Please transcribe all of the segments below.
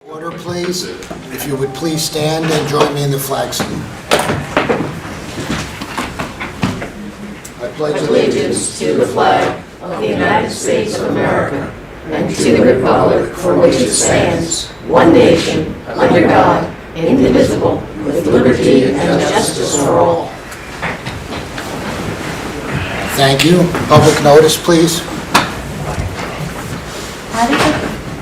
Order, please. If you would please stand and join me in the flag salute. I pledge allegiance to the flag of the United States of America and to the republic for which it stands, one nation, under God, indivisible, with liberty and justice for all. Thank you. Public notice, please.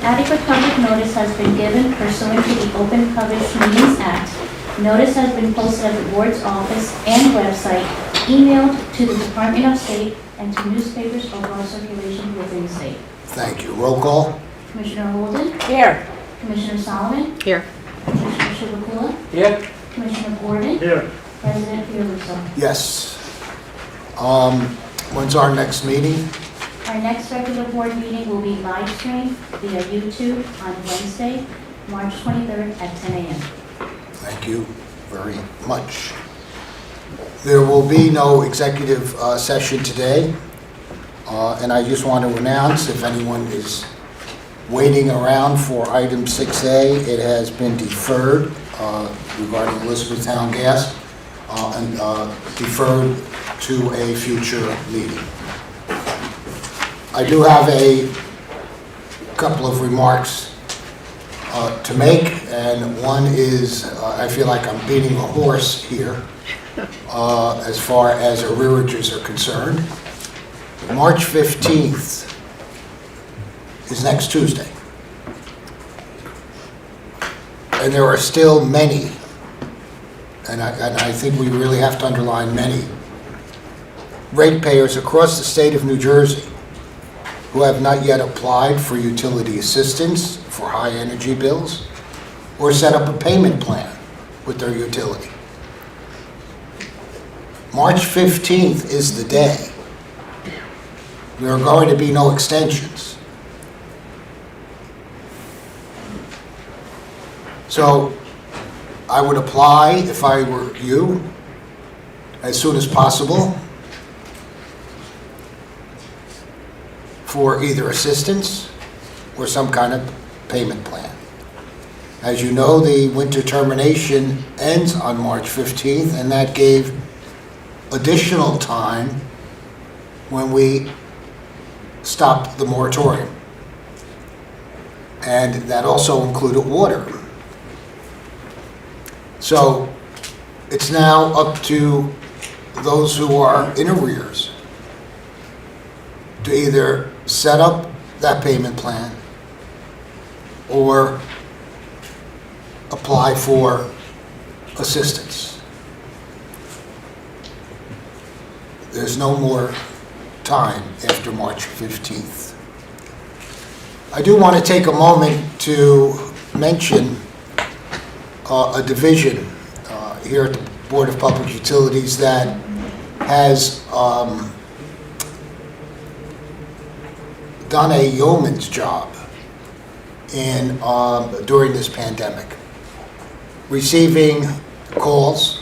Adequate public notice has been given pursuant to the Open Public Meetings Act. Notice has been posted at the board's office and website, emailed to the Department of State, and to newspapers of law circulation within the state. Thank you. Roll call. Commissioner Holden? Here. Commissioner Solomon? Here. Commissioner Chivukula? Here. Commissioner Gordon? Here. President Fiorello? Yes. When's our next meeting? Our next regular board meeting will be live streamed via YouTube on Wednesday, March 23rd at 10 a.m. Thank you very much. There will be no executive session today, and I just want to announce, if anyone is waiting around for item 6A, it has been deferred regarding Elizabethtown Gas, and deferred to a future meeting. I do have a couple of remarks to make, and one is I feel like I'm beating a horse here as far as arrearages are concerned. March 15th is next Tuesday, and there are still many, and I think we really have to underline many, ratepayers across the state of New Jersey who have not yet applied for utility assistance for high energy bills or set up a payment plan with their utility. March 15th is the day. There are going to be no extensions. So I would apply, if I were you, as soon as possible for either assistance or some kind of payment plan. As you know, the winter termination ends on March 15th, and that gave additional time when we stopped the moratorium. And that also included water. So it's now up to those who are in arrears to either set up that payment plan or apply for assistance. There's no more time after March 15th. I do want to take a moment to mention a division here at the Board of Public Utilities that has done a yeoman's job in during this pandemic, receiving calls,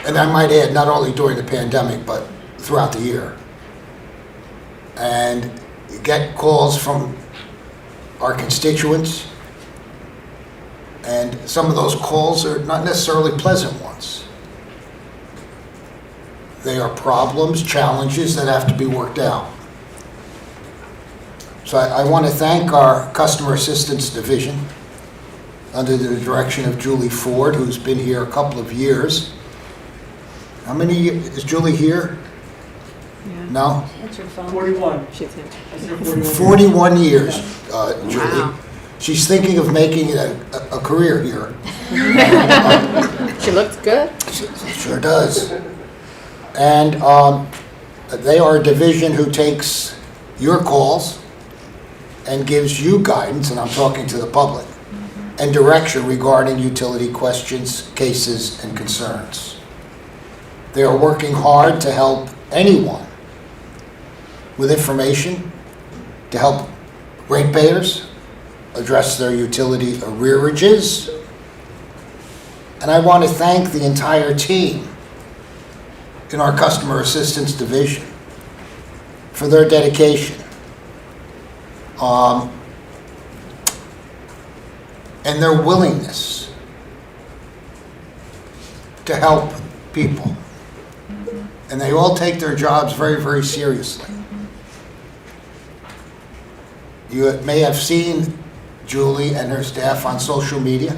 and I might add, not only during the pandemic, but throughout the year, and get calls from our constituents, and some of those calls are not necessarily pleasant ones. They are problems, challenges that have to be worked out. So I want to thank our Customer Assistance Division under the direction of Julie Ford, who's been here a couple of years. How many years? Is Julie here? Yeah. No? Answer the phone. 41. She's here. I said 41. 41 years, Julie. Wow. She's thinking of making it a career here. She looks good. Sure does. And they are a division who takes your calls and gives you guidance, and I'm talking to the public, and direction regarding utility questions, cases, and concerns. They are working hard to help anyone with information, to help ratepayers address their utility arrearages. And I want to thank the entire team in our Customer Assistance Division for their dedication. and their willingness to help people. And they all take their jobs very, very seriously. You may have seen Julie and her staff on social media.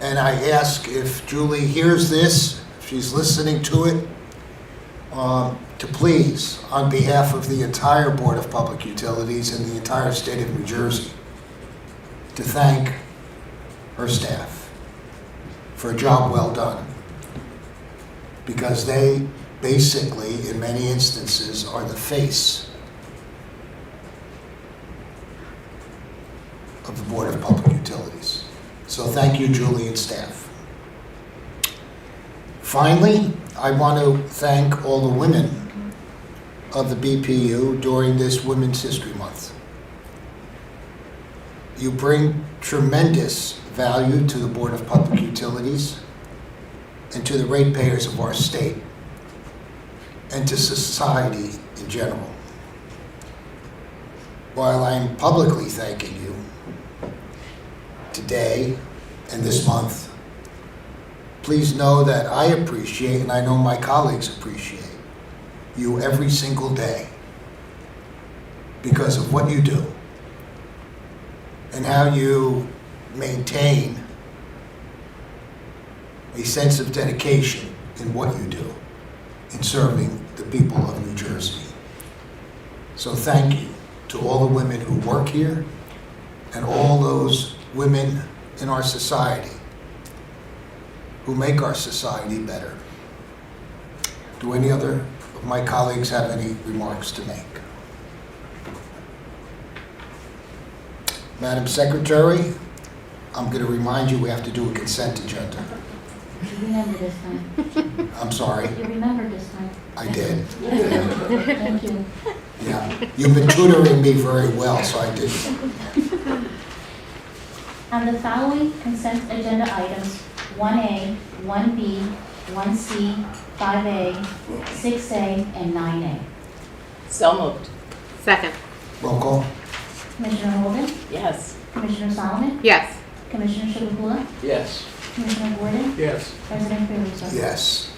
And I ask if Julie hears this, if she's listening to it, to please, on behalf of the entire Board of Public Utilities and the entire state of New Jersey, to thank her staff for a job well done. Because they basically, in many instances, are the face of the Board of Public Utilities. So thank you, Julie and staff. Finally, I want to thank all the women of the BPU during this Women's History Month. You bring tremendous value to the Board of Public Utilities and to the ratepayers of our state and to society in general. While I'm publicly thanking you today and this month, please know that I appreciate, and I know my colleagues appreciate, you every single day because of what you do and how you maintain a sense of dedication in what you do in serving the people of New Jersey. So thank you to all the women who work here and all those women in our society who make our society better. Do any other of my colleagues have any remarks to make? Madam Secretary, I'm going to remind you we have to do a consent agenda. You remember this time. I'm sorry, You remembered this time. I did. Thank you. Yeah, you've been tutoring me very well, so I did. On the following consent agenda items, 1A, 1B, 1C, 5A, 6A, and 9A. So moved. Second. Roll call? Commissioner Holden? Yes. Commissioner Solomon? Yes. Commissioner Chibukula? Yes. Commissioner Gordon? Yes. President Fiordaliso? Yes.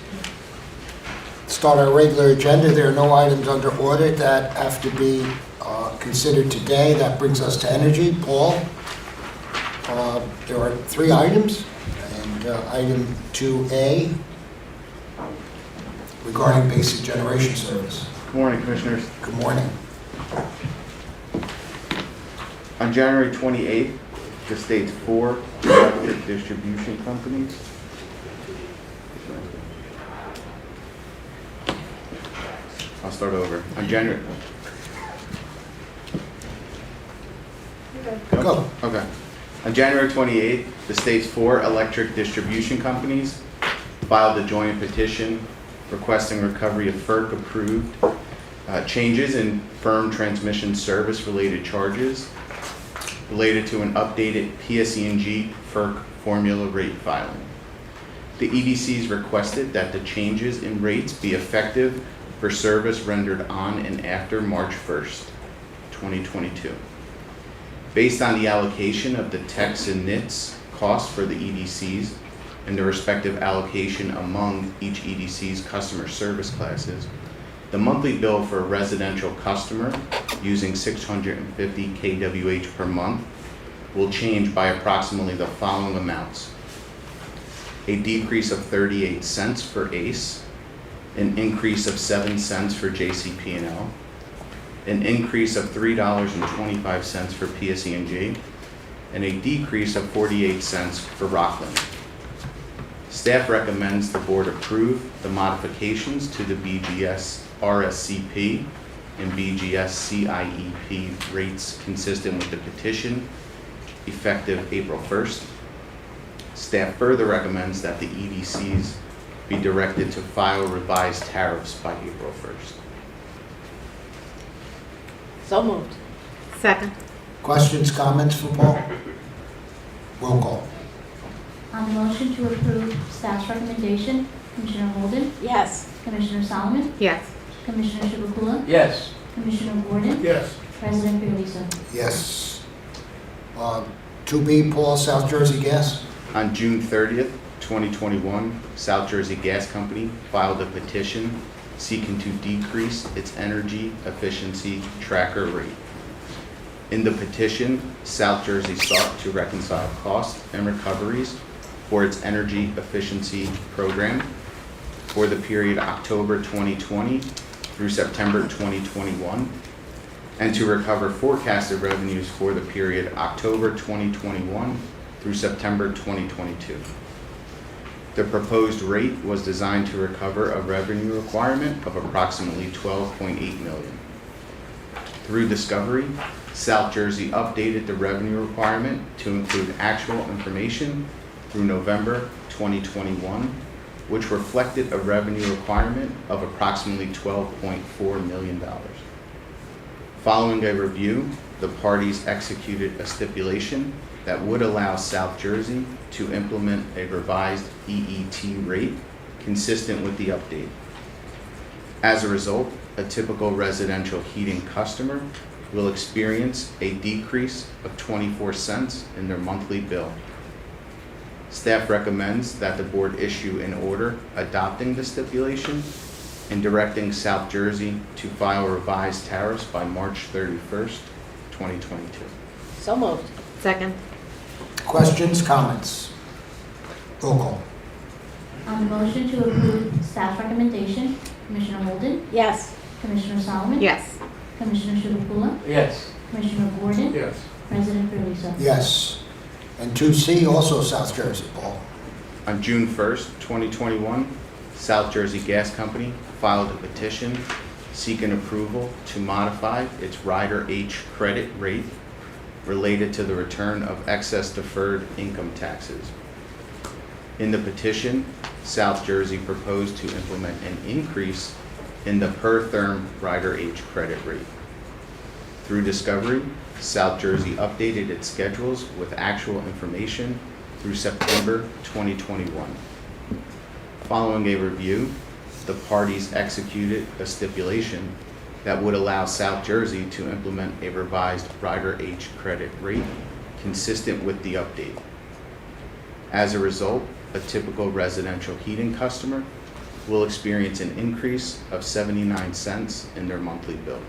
Start our regular agenda. There are no items under audit that have to be considered today. That brings us to energy. Paul? There are 3 items, and item 2A regarding basic generation service. Good morning, Commissioners. Good morning. On January 28th, the state's 4 electric distribution companies I'll start over. On January... Go. Okay. On January 28th, the state's 4 electric distribution companies filed a joint petition requesting recovery of FERC-approved changes in firm transmission service-related charges related to an updated PSE&G FERC formula rate filing. The EDCs requested that the changes in rates be effective for service rendered on and after March 1st, 2022. Based on the allocation of the TECs and NITs costs for the EDCs and the respective allocation among each EDC's customer service classes, the monthly bill for a residential customer using 650 kWh per month will change by approximately the following amounts: a decrease of 38 cents for ACE, an increase of 7 cents for JCP&L, an increase of $3.25 for PSE&G, and a decrease of 48 cents for Rockland. Staff recommends the board approve the modifications to the BGS RSCP and BGS CIEP rates consistent with the petition, effective April 1st. Staff further recommends that the EDCs be directed to file revised tariffs by April 1st. So moved. Second. Questions, comments for Paul? Roll call. On the motion to approve staff's recommendation, Commissioner Holden? Yes. Commissioner Solomon? Yes. Commissioner Chibukula? Yes. Commissioner Gordon? Yes. President Fiordaliso? Yes. 2B, Paul, South Jersey Gas. On June 30th, 2021, South Jersey Gas Company filed a petition seeking to decrease its energy efficiency tracker rate. In the petition, South Jersey sought to reconcile costs and recoveries for its energy efficiency program for the period October 2020 through September 2021, and to recover forecasted revenues for the period October 2021 through September 2022. The proposed rate was designed to recover a revenue requirement of approximately $12.8 million. Through discovery, South Jersey updated the revenue requirement to include actual information through November 2021, which reflected a revenue requirement of approximately $12.4 million. Following a review, the parties executed a stipulation that would allow South Jersey to implement a revised EET rate consistent with the update. As a result, a typical residential heating customer will experience a decrease of 24 cents in their monthly bill. Staff recommends that the board issue an order adopting the stipulation and directing South Jersey to file revised tariffs by March 31st, 2022. So moved. Second. Questions, comments? Roll call. On the motion to approve staff recommendation, Commissioner Holden, Yes. Commissioner Solomon, Yes. Commissioner Chivukula, Yes. Commissioner Gordon, Yes. President Fiordaliso. Yes. And 2C, also South Jersey, Paul. On June 1st, 2021, South Jersey Gas Company filed a petition seeking approval to modify its Rider H credit rate related to the return of excess deferred income taxes. In the petition, South Jersey proposed to implement an increase in the per-therm Rider H credit rate. Through discovery, South Jersey updated its schedules with actual information through September 2021. Following a review, the parties executed a stipulation that would allow South Jersey to implement a revised Rider H credit rate consistent with the update. As a result, a typical residential heating customer will experience an increase of 79 cents in their monthly bill.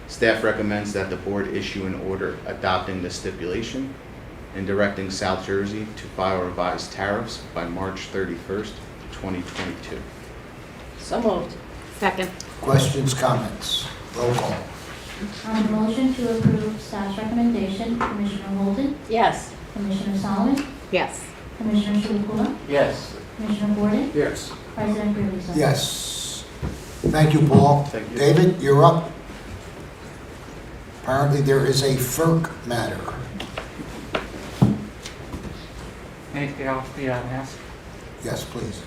Staff recommends that the board issue an order adopting the stipulation and directing South Jersey to file revised tariffs by March 31st, 2022. So moved. Second. Questions, comments? Roll call. On the motion to approve staff's recommendation, Commissioner Holden, Yes. Commissioner Solomon, Yes. Commissioner Chivukula, Yes. Commissioner Gordon, Yes. President Fiordaliso. Yes. Thank you, Paul. Thank you. David, you're up. Apparently, there is a FERC matter. Anything else we ask? Yes, please.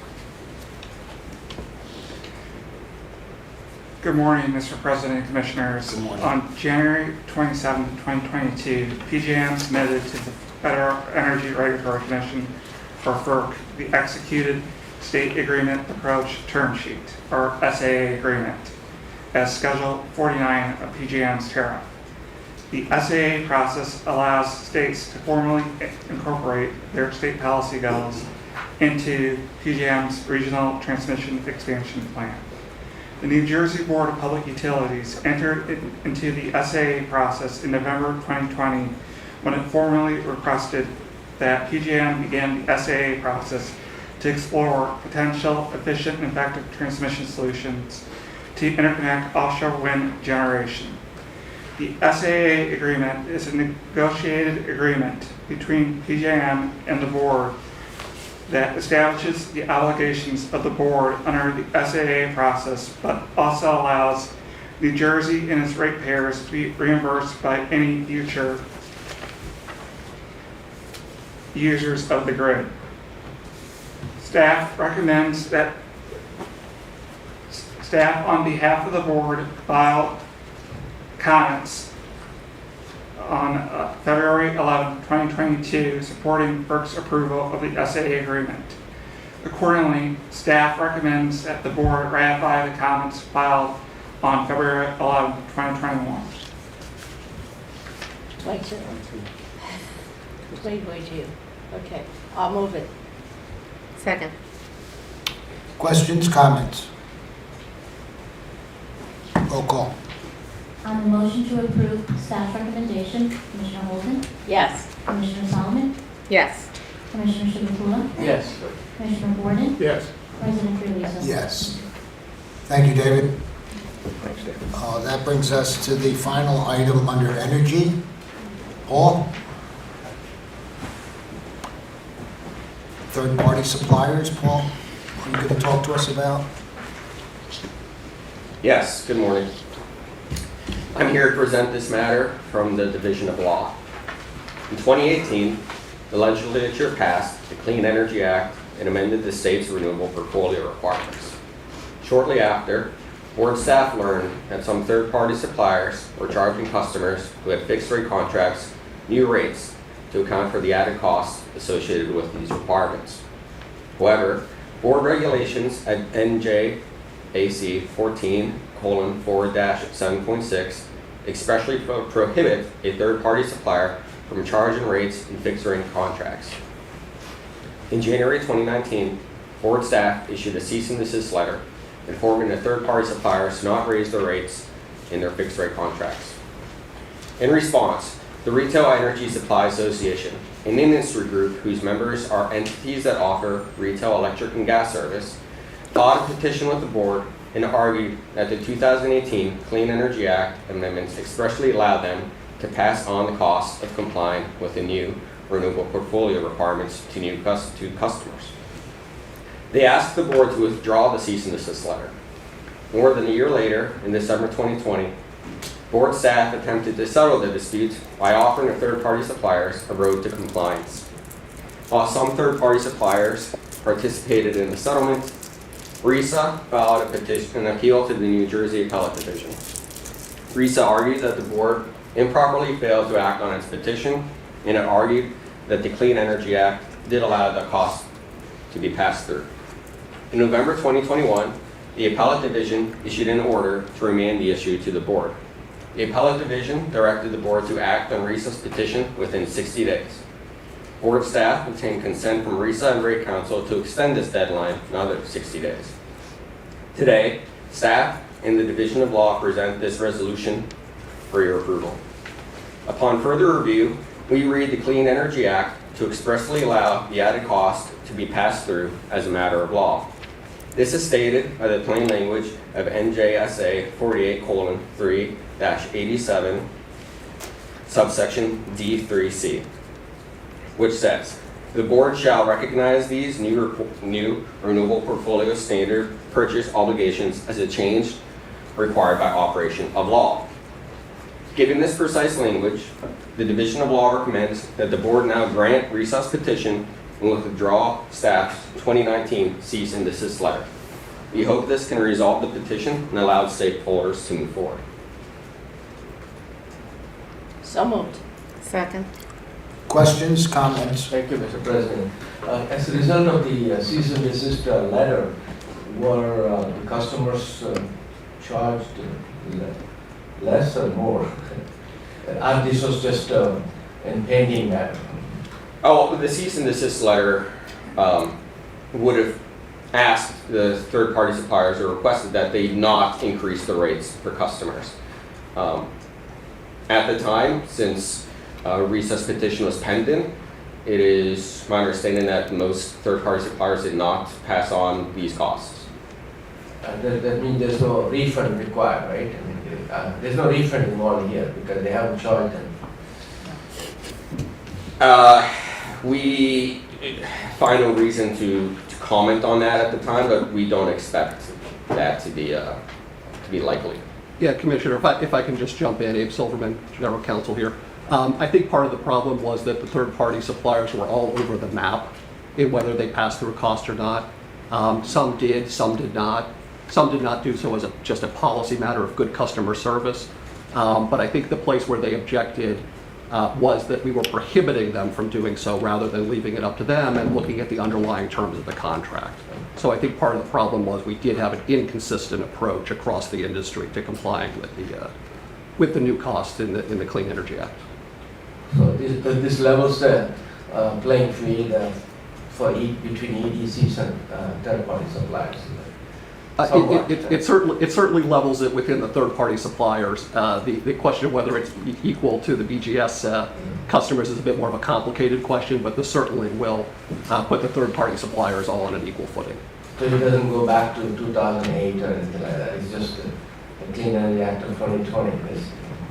Good morning, Mr. President and Commissioners. Good morning. On January 27, 2022, PJM submitted to the Federal Energy Regulatory Commission, or FERC, the executed State Agreement Approach Term Sheet, or SAA Agreement, as Schedule 49 of PJM's tariff. The SAA process allows states to formally incorporate their state policy goals into PJM's Regional Transmission Expansion Plan. The New Jersey Board of Public Utilities entered into the SAA process in November 2020 when it formally requested that PJM begin the SAA process to explore potential efficient and effective transmission solutions to interconnect offshore wind generation. The SAA agreement is a negotiated agreement between PJM and the board that establishes the obligations of the board under the SAA process, but also allows New Jersey and its ratepayers to be reimbursed by any future users of the grid. Staff recommends that staff on behalf of the board file comments on February 11, 2022, supporting FERC's approval of the SAA agreement. Accordingly, staff recommends that the board ratify the comments filed on February 11, 2021. 22. Wait, you. Okay, I'll move it. Second. Questions, comments? Roll call. On the motion to approve staff recommendation, Commissioner Holden, Yes. Commissioner Solomon, Yes. Commissioner Chivukula, Yes. Commissioner Gordon, Yes. President Treviso. Yes. Thank you, David. Thanks, Dave. That brings us to the final item under energy. Paul? Third-party suppliers, Paul, are you going to talk to us about? Yes, good morning. I'm here to present this matter from the Division of Law. In 2018, the legislature passed the Clean Energy Act and amended the state's renewable portfolio requirements. Shortly after, board staff learned that some third-party suppliers were charging customers who had fixed-rate contracts new rates to account for the added costs associated with these requirements. However, board regulations at Njac 14:4-7.6 expressly prohibit a third-party supplier from charging rates in fixed-rate contracts. In January 2019, board staff issued a cease and desist letter informing the third-party suppliers to not raise their rates in their fixed-rate contracts. In response, the Retail Energy Supply Association, an industry group whose members are entities that offer retail electric and gas service, filed a petition with the board and argued that the 2018 Clean Energy Act amendments expressly allowed them to pass on the cost of complying with the new renewable portfolio requirements to customers. They asked the board to withdraw the cease and desist letter. More than a year later, in December 2020, board staff attempted to settle the dispute by offering the third-party suppliers a road to compliance. While some third-party suppliers participated in the settlement, RISA filed a petition and appeal to the New Jersey Appellate Division. RISA argued that the board improperly failed to act on its petition, and it argued that the Clean Energy Act did allow the cost to be passed through. In November 2021, the Appellate Division issued an order to remand the issue to the board. The Appellate Division directed the board to act on RISA's petition within 60 days. Board staff obtained consent from RISA and Rate Council to extend this deadline another 60 days. Today, staff and the Division of Law present this resolution for your approval. Upon further review, we read the Clean Energy Act to expressly allow the added cost to be passed through as a matter of law. This is stated by the plain language of NJSA 48:3-87, subsection D3C, which says, the board shall recognize these new renewable portfolio standard purchase obligations as a change required by operation of law. Given this precise language, the Division of Law recommends that the board now grant RISA's petition and withdraw staff's 2019 cease and desist letter. We hope this can resolve the petition and allow stakeholders to move forward. So moved. Second. Questions, comments? Thank you, Mr. President. As a result of the cease and desist letter, were the customers charged less or more? This was just an pending matter. Oh, the cease and desist letter would have asked the third-party suppliers or requested that they not increase the rates for customers. At the time, since RISA's petition was pending, it is my understanding that most third-party suppliers did not pass on these costs. That means there's no refund required, right? I mean, there's no refund involved here because they haven't charged them. We find no reason to comment on that at the time, but we don't expect that to be likely. Yeah, Commissioner, if I can just jump in, Abe Silverman, General Counsel here. I think part of the problem was that the third-party suppliers were all over the map in whether they passed through a cost or not. Some did, some did not. Some did not do so as just a policy matter of good customer service. But I think the place where they objected was that we were prohibiting them from doing so rather than leaving it up to them and looking at the underlying terms of the contract. So I think part of the problem was we did have an inconsistent approach across the industry to complying with the new costs in the Clean Energy Act. So this levels playing field between EDCs and third-party suppliers. Somewhat. It certainly levels it within the third-party suppliers. The question of whether it's equal to the BGS customers is a bit more of a complicated question, but this certainly will put the third-party suppliers all on an equal footing. So it doesn't go back to 2008 or anything like that. It's just a Clean Energy Act of 2020.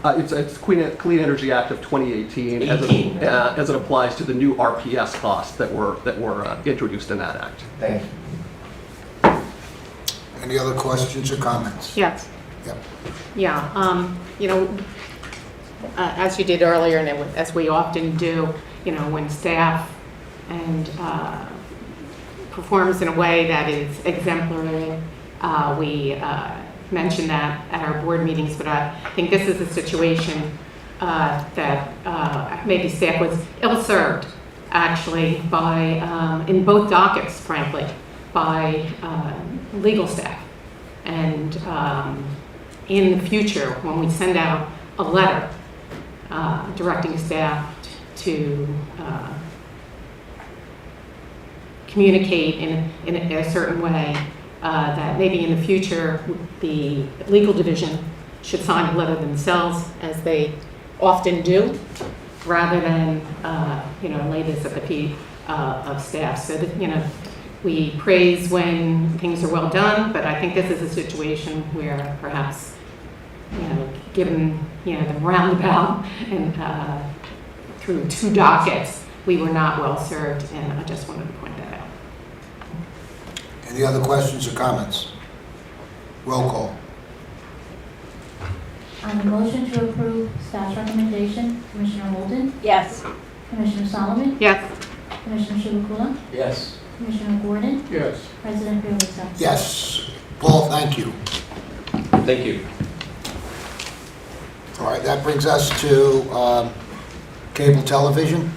It's Clean Energy Act of 2018 as it applies to the new RPS costs that were introduced in that act. Thank you. Any other questions or comments? Yes. Yep. Yeah, as you did earlier, and as we often do, when staff and performs in a way that is exemplary, we mention that at our board meetings, but I think this is a situation that maybe staff was ill-served, actually, by, in both dockets, frankly, by legal staff. And in the future, when we send out a letter directing staff to communicate in a certain way, that maybe in the future the legal division should sign a letter themselves, as they often do, rather than lay this at the feet of staff. So that we praise when things are well done, but I think this is a situation where perhaps given the roundabout and through 2 dockets, we were not well served, and I just wanted to point that out. Any other questions or comments? Roll call. On the motion to approve staff's recommendation, Commissioner Holden, Yes. Commissioner Solomon, Yes. Commissioner Chivukula, Yes. Commissioner Gordon, Yes. President Fiorito. Yes. Paul, thank you. Thank you. All right, that brings us to cable television.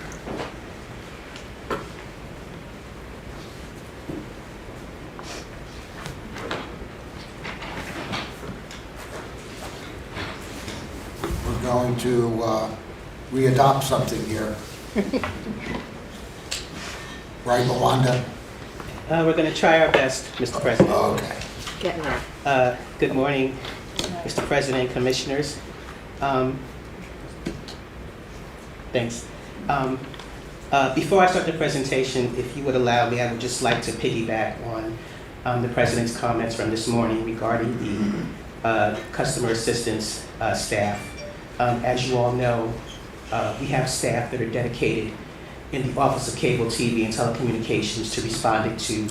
We're going to re-adopt something here. Right, Luanda? We're going to try our best, Mr. President. Okay. Getting there. Good morning, Mr. President, Commissioners. Thanks. Before I start the presentation, if you would allow me, I would just like to piggyback on the President's comments from this morning regarding the customer assistance staff. As you all know, we have staff that are dedicated in the Office of Cable TV and Telecommunications to responding to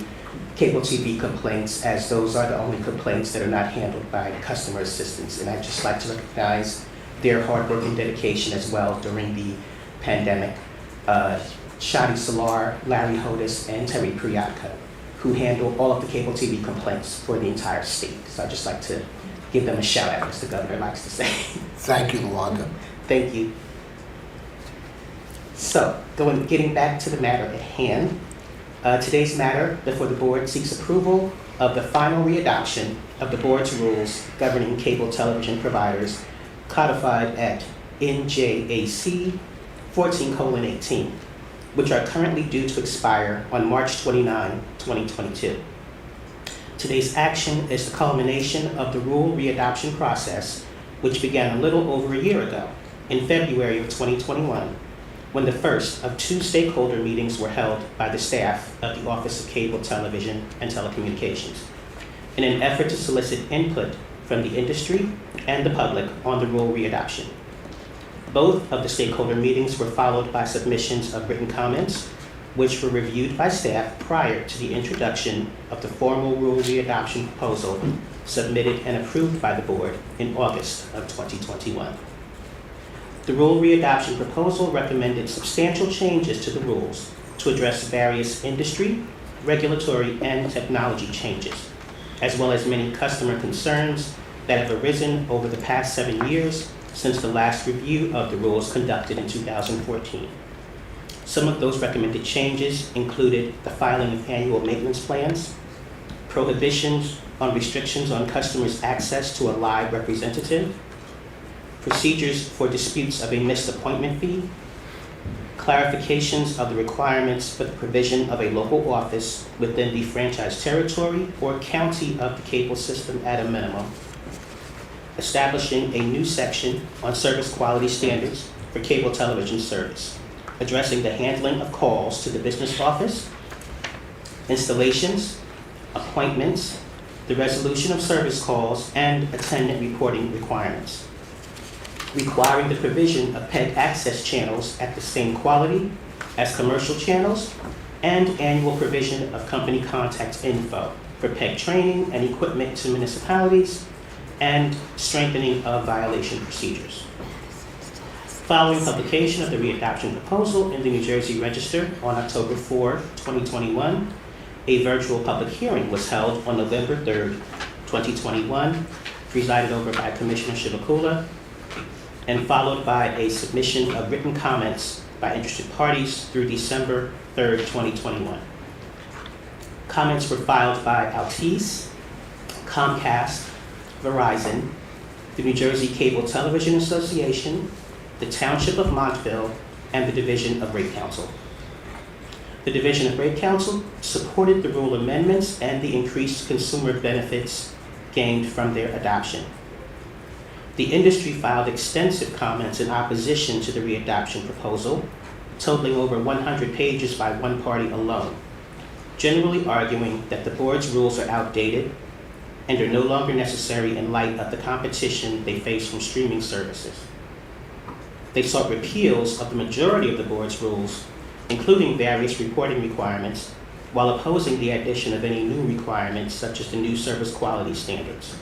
cable TV complaints, as those are the only complaints that are not handled by customer assistance. And I'd just like to recognize their hard work and dedication as well during the pandemic. Shadi Salar, Larry Hodis, and Terry Priyatka, who handle all of the cable TV complaints for the entire state. So I'd just like to give them a shout out, as the governor likes to say. Thank you, Luanda. Thank you. So, getting back to the matter at hand, today's matter before the board seeks approval of the final readoption of the board's rules governing cable television providers, codified at NJAC 14:18, which are currently due to expire on March 29, 2022. Today's action is the culmination of the rule readoption process, which began a little over a year ago, in February of 2021, when the first of 2 stakeholder meetings were held by the staff of the Office of Cable Television and Telecommunications, in an effort to solicit input from the industry and the public on the rule readoption. Both of the stakeholder meetings were followed by submissions of written comments, which were reviewed by staff prior to the introduction of the formal rule readoption proposal submitted and approved by the board in August of 2021. The rule readoption proposal recommended substantial changes to the rules to address various industry, regulatory, and technology changes, as well as many customer concerns that have arisen over the past 7 years since the last review of the rules conducted in 2014. Some of those recommended changes included the filing of annual maintenance plans, prohibitions on restrictions on customers' access to a live representative, procedures for disputes of a missed appointment fee, clarifications of the requirements for the provision of a local office within the franchise territory or county of the cable system at a minimum, establishing a new section on service quality standards for cable television service, addressing the handling of calls to the business office, installations, appointments, the resolution of service calls, and attendant reporting requirements, requiring the provision of PEG access channels at the same quality as commercial channels, and annual provision of company contact info for PEG training and equipment to municipalities, and strengthening of violation procedures. Following publication of the readoption proposal in the New Jersey Register on October 4, 2021, a virtual public hearing was held on November 3, 2021, presided over by Commissioner Shivakula, and followed by a submission of written comments by interested parties through December 3, 2021. Comments were filed by Altice, Comcast, Verizon, the New Jersey Cable Television Association, the Township of Montville, and the Division of Rate Counsel. The Division of Rate Counsel supported the rule amendments and the increased consumer benefits gained from their adoption. The industry filed extensive comments in opposition to the readoption proposal, totaling over 100 pages by one party alone, generally arguing that the board's rules are outdated and are no longer necessary in light of the competition they face from streaming services. They sought repeals of the majority of the board's rules, including various reporting requirements, while opposing the addition of any new requirements such as the new service quality standards.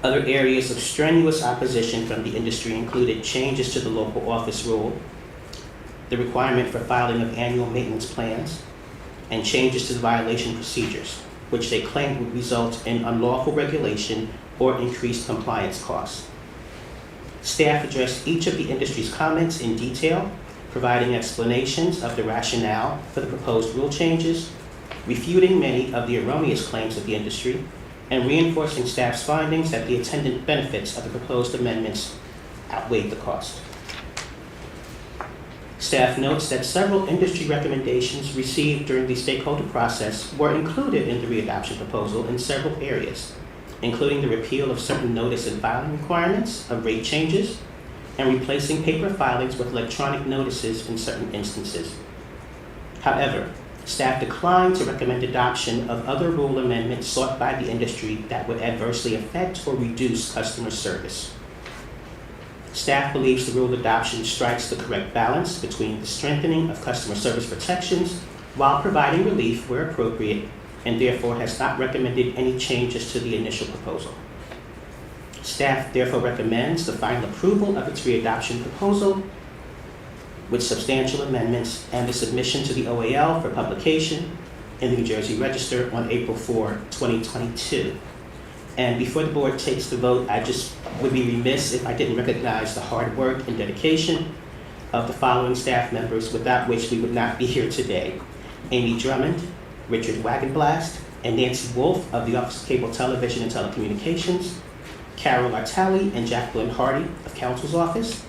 Other areas of strenuous opposition from the industry included changes to the local office rule, the requirement for filing of annual maintenance plans, and changes to the violation procedures, which they claimed would result in unlawful regulation or increased compliance costs. Staff addressed each of the industry's comments in detail, providing explanations of the rationale for the proposed rule changes, refuting many of the erroneous claims of the industry, and reinforcing staff's findings that the attendant benefits of the proposed amendments outweighed the cost. Staff notes that several industry recommendations received during the stakeholder process were included in the readoption proposal in several areas, including the repeal of certain notice and filing requirements of rate changes, and replacing paper filings with electronic notices in certain instances. However, staff declined to recommend adoption of other rule amendments sought by the industry that would adversely affect or reduce customer service. Staff believes the rule adoption strikes the correct balance between the strengthening of customer service protections while providing relief where appropriate, and therefore has not recommended any changes to the initial proposal. Staff therefore recommends the final approval of its readoption proposal with substantial amendments and the submission to the OAL for publication in the New Jersey Register on April 4, 2022. And before the board takes the vote, I just would be remiss if I didn't recognize the hard work and dedication of the following staff members, without which we would not be here today. Amy Drummond, Richard Wagenblast, and Nancy Wolf of the Office of Cable Television and Telecommunications, Carol Artelli and Jacqueline Hardy of Counsel's Office,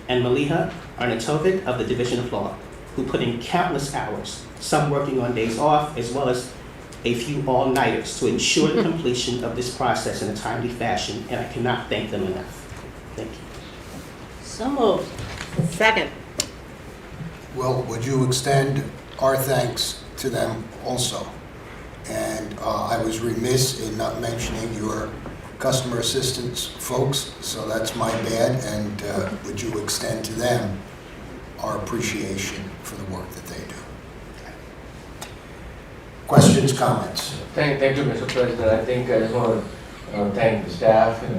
and Maliha Arnatovic of the Division of Law, who put in countless hours, some working on days off, as well as a few all-nighters to ensure the completion of this process in a timely fashion, and I cannot thank them enough. Thank you. So moved. Second. Well, would you extend our thanks to them also? And I was remiss in not mentioning your customer assistance folks, so that's my bad, and would you extend to them our appreciation for the work that they do? Questions, comments? Thank you, Mr. President. I think I just want to thank the staff, that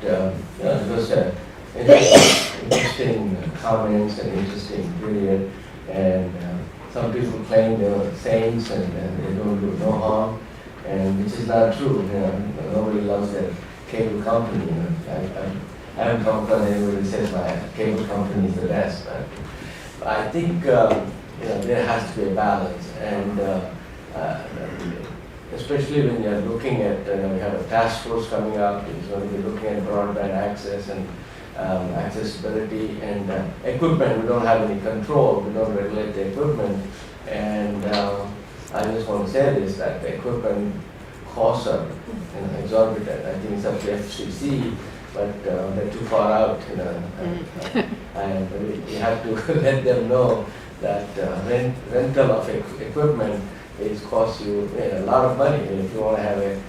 it was interesting comments and interesting period, and some people claim they were saints and they don't do no harm, and which is not true. Nobody loves their cable company. I haven't come across anybody who says my cable company is the best, but I think there has to be a balance, and especially when you're looking at, we have a task force coming up, it's going to be looking at broadband access, and accessibility and equipment. We don't have any control, we don't regulate the equipment. And I just want to say this, that the equipment costs are exorbitant. I think it's up to FCC, but they're too far out, and we have to let them know that rental of equipment is cost you a lot of money. If you want to have a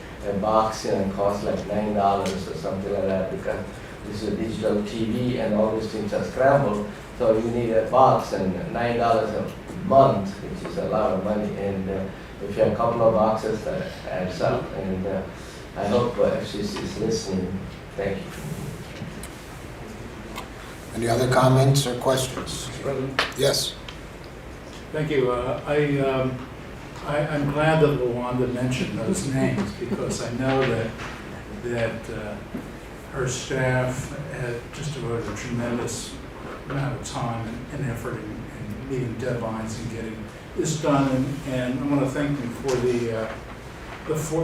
box, it costs like $9 or something like that, because this is a digital TV and all these things are scrambled. So you need a box, and $9 a month, which is a lot of money. And if you have a couple of boxes, that adds up. And I hope FCC is listening. Thank you. Any other comments or questions? President? Yes. Thank you. I'm glad that Luanda mentioned those names, because I know that her staff had just devoted a tremendous amount of time and effort in meeting deadlines and getting this done. And I want to thank them for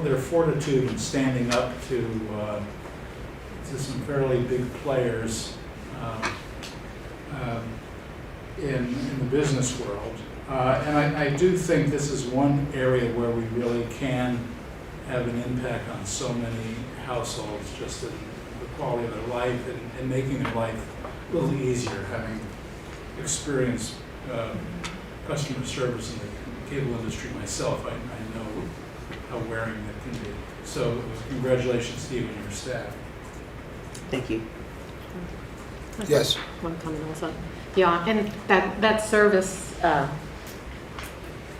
their fortitude in standing up to some fairly big players in the business world. And I do think this is one area where we really can have an impact on so many households, just in the quality of their life and making their life a little easier, having experienced customer service in the cable industry myself. I know how wearing that can be. So congratulations, Steve, and your staff. Thank you. Yes. One comment also. Yeah, and that service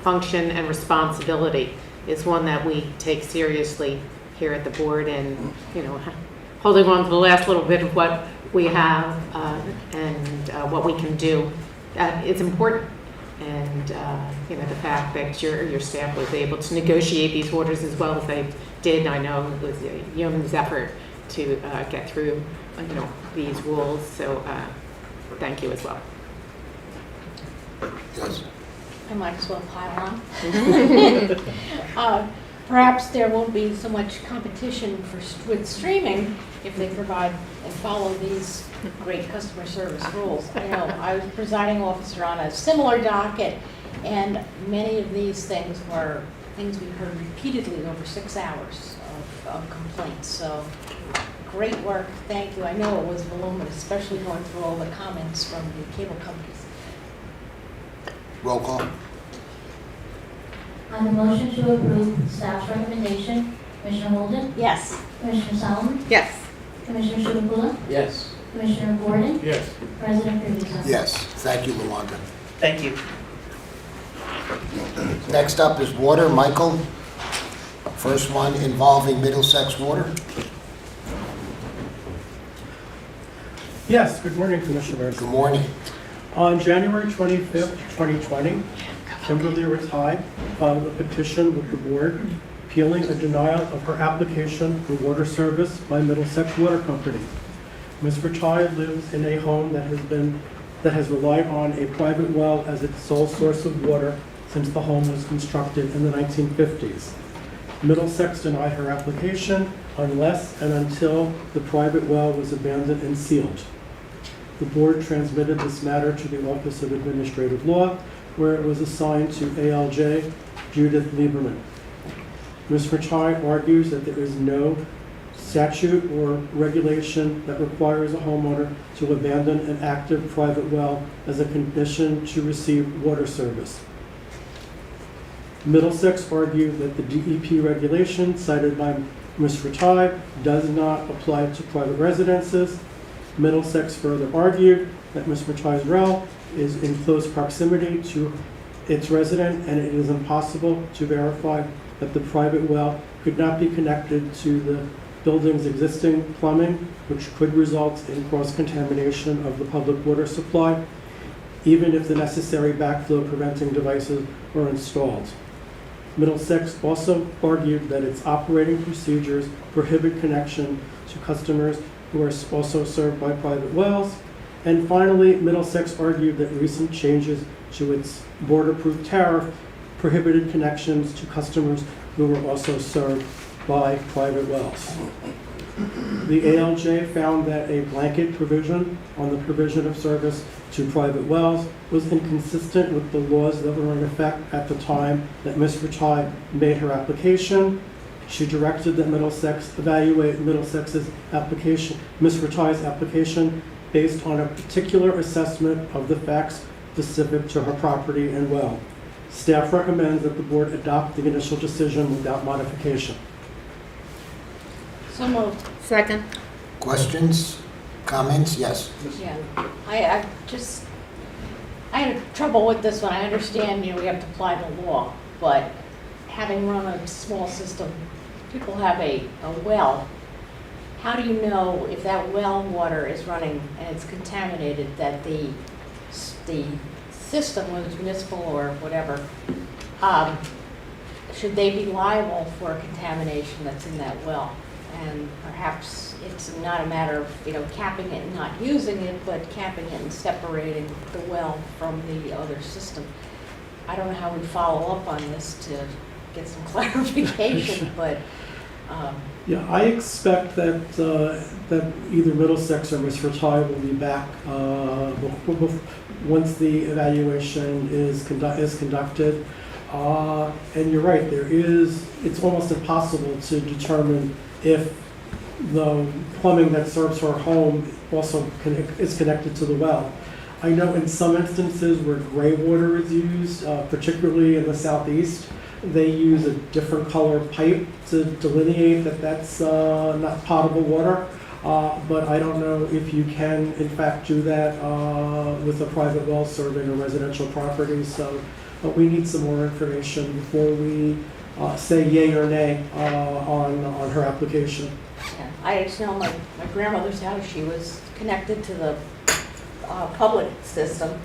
function and responsibility is one that we take seriously here at the board, and holding on to the last little bit of what we have and what we can do. It's important, and the fact that your staff was able to negotiate these orders as well as they did, I know it was a yeoman's effort to get through these rules. So thank you as well. Yes. I might as well pile on. Perhaps there won't be so much competition with streaming if they provide and follow these great customer service rules. I know I was presiding officer on a similar docket, and many of these things were things we heard repeatedly over 6 hours of complaints. So great work, thank you. I know it was voluminous, especially going through all the comments from the cable companies. Roll call. On the motion to approve staff's recommendation, Commissioner Holden, Yes. Commissioner Solomon, Yes. Commissioner Chivukula, Yes. Commissioner Gordon, Yes. President Peruso. Yes. Thank you, Luanda. Thank you. Next up is water. Michael. First one involving Middlesex Water. Yes, good morning, Commissioners. Good morning. On January 25th, 2020, Kimberly Ratai filed a petition with the board appealing a denial of her application for water service by Middlesex Water Company. Ms. Ratai lives in a home that has relied on a private well as its sole source of water since the home was constructed in the 1950s. Middlesex denied her application unless and until the private well was abandoned and sealed. The board transmitted this matter to the Office of Administrative Law, where it was assigned to ALJ Judith Lieberman. Ms. Ratai argues that there is no statute or regulation that requires a homeowner to abandon an active private well as a condition to receive water service. Middlesex argued that the DEP regulation cited by Ms. Ratai does not apply to private residences. Middlesex further argued that Ms. Ratai's well is in close proximity to its resident, and it is impossible to verify that the private well could not be connected to the building's existing plumbing, which could result in cross-contamination of the public water supply, even if the necessary backflow preventing devices were installed. Middlesex also argued that its operating procedures prohibit connection to customers who are also served by private wells. And finally, Middlesex argued that recent changes to its board-approved tariff prohibited connections to customers who were also served by private wells. The ALJ found that a blanket provision on the provision of service to private wells was inconsistent with the laws that were in effect at the time that Ms. Ratai made her application. She directed that Middlesex evaluate Middlesex's application, Ms. Ratai's application, based on a particular assessment of the facts specific to her property and well. Staff recommends that the board adopt the initial decision without modification. So moved. Second. Questions, comments? Yes. Yeah, I had trouble with this one. I understand, we have to apply the law, but having run a small system, people have a well. How do you know if that well water is running and it's contaminated, that the system, whether it's municipal or whatever, should they be liable for a contamination that's in that well? And perhaps it's not a matter of, capping it and not using it, but capping it and separating the well from the other system. I don't know how we follow up on this to get some clarification, but. Yeah, I expect that that either Middlesex or Ms. Ratai will be back once the evaluation is conducted. And you're right, it's almost impossible to determine if the plumbing that serves her home also is connected to the well. I know in some instances where gray water is used, particularly in the southeast, they use a different color pipe to delineate that that's not potable water. But I don't know if you can, in fact, do that with a private well serving a residential property. So we need some more information before we say yay or nay on her application. Yeah, I just know my grandmother's house, she was connected to the public system,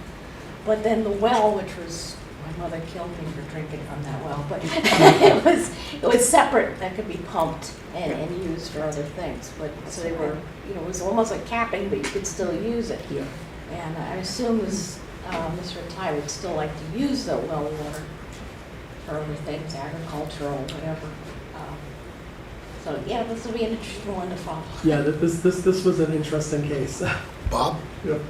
but then the well, which was, my mother killed me for drinking from that well, but it was separate, that could be pumped and used for other things. But so they were, it was almost like capping, but you could still use it. Yeah. And I assume Ms. Ratai would still like to use the well water for other things, agricultural, whatever. So yeah, this will be an interesting one to follow. Yeah, this was an interesting case. Bob? Yep.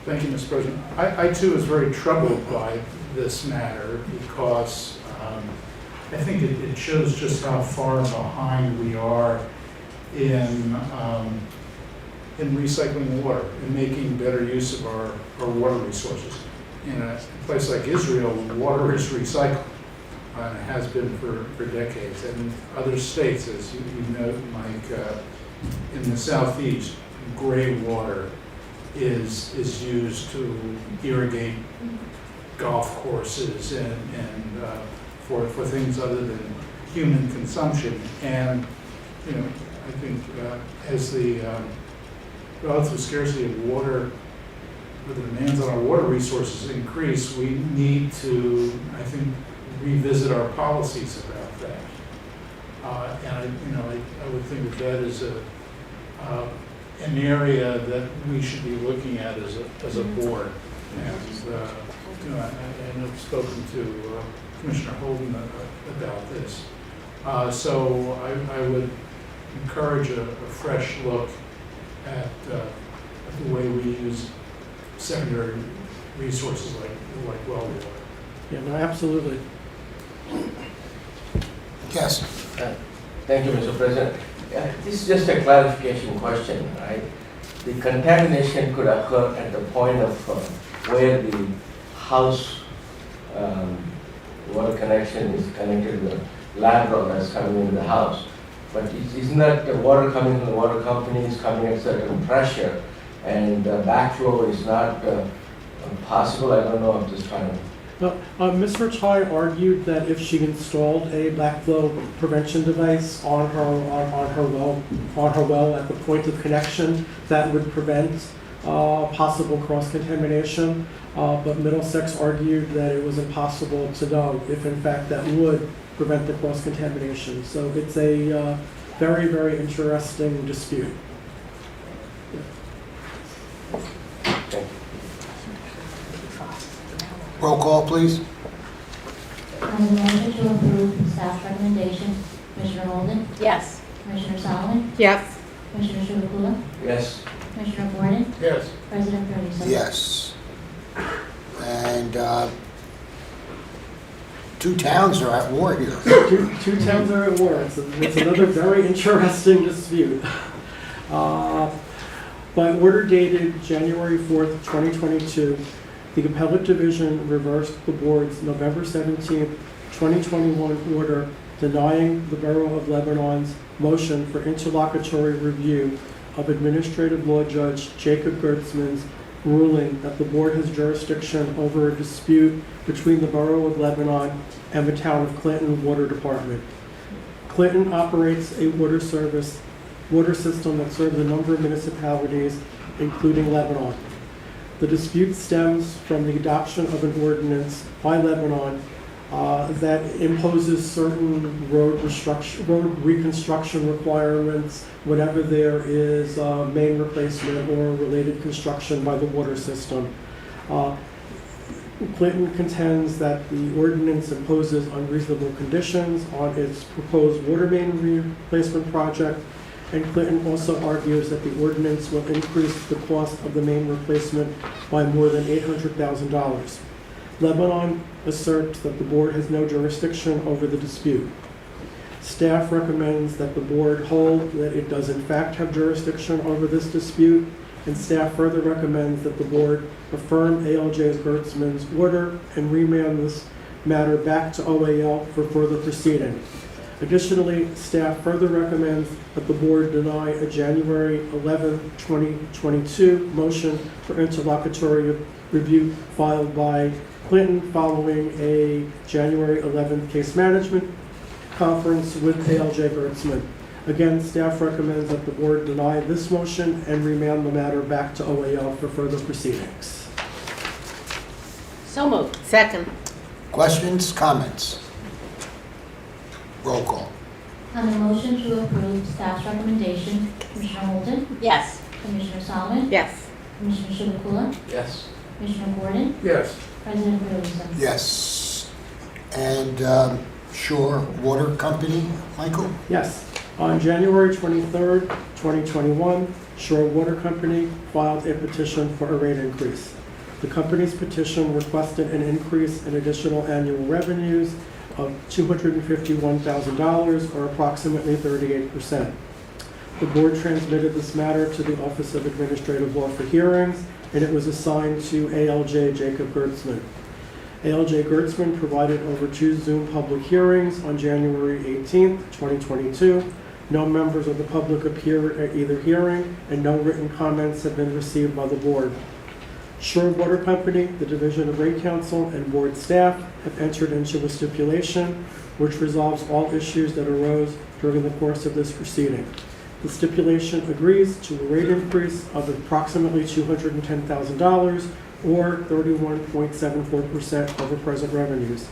Thank you, Mr. President. I too was very troubled by this matter because I think it shows just how far behind we are in recycling water and making better use of our water resources. In a place like Israel, water is recycled. And it has been for decades. And in other states, as you know, Mike, in the southeast, gray water is used to irrigate golf courses and for things other than human consumption. And I think as the relative scarcity of water, the demands on our water resources increase, we need to, I think, revisit our policies about that. And I would think that is an area that we should be looking at as a board. And I have spoken to Commissioner Holden about this. So I would encourage a fresh look at the way we use secondary resources like well water. Yeah, no, absolutely. Yes. Thank you, Mr. President. This is just a clarification question, right? The contamination could occur at the point of where the house water connection is connected to the lateral that's coming into the house. But isn't that the water coming from the water company is coming at certain pressure and backflow is not possible? I don't know, I'm just trying to. Ms. Ratai argued that if she installed a backflow prevention device on her well at the point of connection, that would prevent possible cross-contamination. But Middlesex argued that it was impossible to know if in fact that would prevent the cross-contamination. So it's a very, very interesting dispute. Roll call, please. On the motion to approve staff's recommendation, Commissioner Holden, Yes. Commissioner Solomon, Yes. Commissioner Lukula, Yes. Commissioner Gordon, Yes. President Pearson. Yes. And two towns are at war here. Two towns are at war. It's another very interesting dispute. By order dated January 4th, 2022, the Appellate Division reversed the Board's November 17th, 2021 order denying the Borough of Lebanon's motion for interlocutory review of Administrative Law Judge Jacob Gertzman's ruling that the Board has jurisdiction over a dispute between the Borough of Lebanon and the Town of Clinton Water Department. Clinton operates a water system that serves a number of municipalities, including Lebanon. The dispute stems from the adoption of an ordinance by Lebanon that imposes certain road reconstruction requirements whenever there is main replacement or related construction by the water system. Clinton contends that the ordinance imposes unreasonable conditions on its proposed water main replacement project, and Clinton also argues that the ordinance will increase the cost of the main replacement by more than $800,000. Lebanon asserts that the Board has no jurisdiction over the dispute. Staff recommends that the Board hold that it does in fact have jurisdiction over this dispute, and staff further recommends that the Board affirm ALJ Gertzman's order and remand this matter back to OAL for further proceeding. Additionally, staff further recommends that the Board deny a January 11, 2022 motion for interlocutory review filed by Clinton following a January 11th case management conference with ALJ Gertzman. Again, staff recommends that the Board deny this motion and remand the matter back to OAL for further proceedings. So moved. Second. Questions, comments? Roll call. On the motion to approve staff's recommendation, Commissioner Holden, Yes. Commissioner Solomon, Yes. Commissioner Chivukula, Yes. Commissioner Gordon, Yes. President Pearson. Yes. And Shore Water Company, Michael? Yes. On January 23rd, 2021, Shore Water Company filed a petition for a rate increase. The company's petition requested an increase in additional annual revenues of $251,000, or approximately 38%. The Board transmitted this matter to the Office of Administrative Law for hearings, and it was assigned to ALJ Jacob Gertzman. ALJ Gertzman provided over 2 Zoom public hearings on January 18th, 2022. No members of the public appeared at either hearing, and no written comments have been received by the Board. Shore Water Company, the Division of Rate Counsel, and Board staff have entered into a stipulation which resolves all issues that arose during the course of this proceeding. The stipulation agrees to a rate increase of approximately $210,000, or 31.74% over present revenues.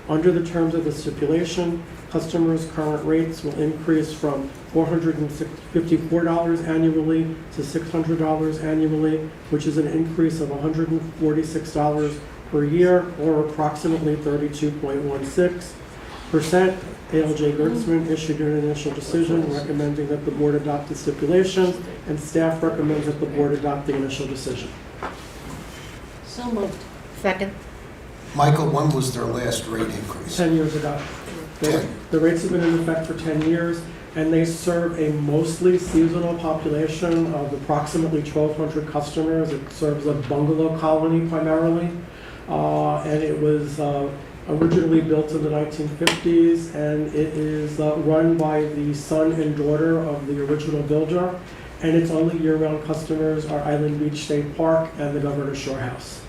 Under the terms of the stipulation, customers' current rates will increase from $454 annually to $600 annually, which is an increase of $146 per year, or approximately 32.16%. ALJ Gertzman issued an initial decision recommending that the Board adopt the stipulation, and staff recommends that the Board adopt the initial decision. So moved. Second. Michael, when was their last rate increase? 10 years ago. The rates have been in effect for 10 years, and they serve a mostly seasonal population of approximately 1,200 customers. It serves a bungalow colony primarily, and it was originally built in the 1950s, and it is run by the son and daughter of the original builder, and its only year-round customers are Island Beach State Park and the Governor's Shore House.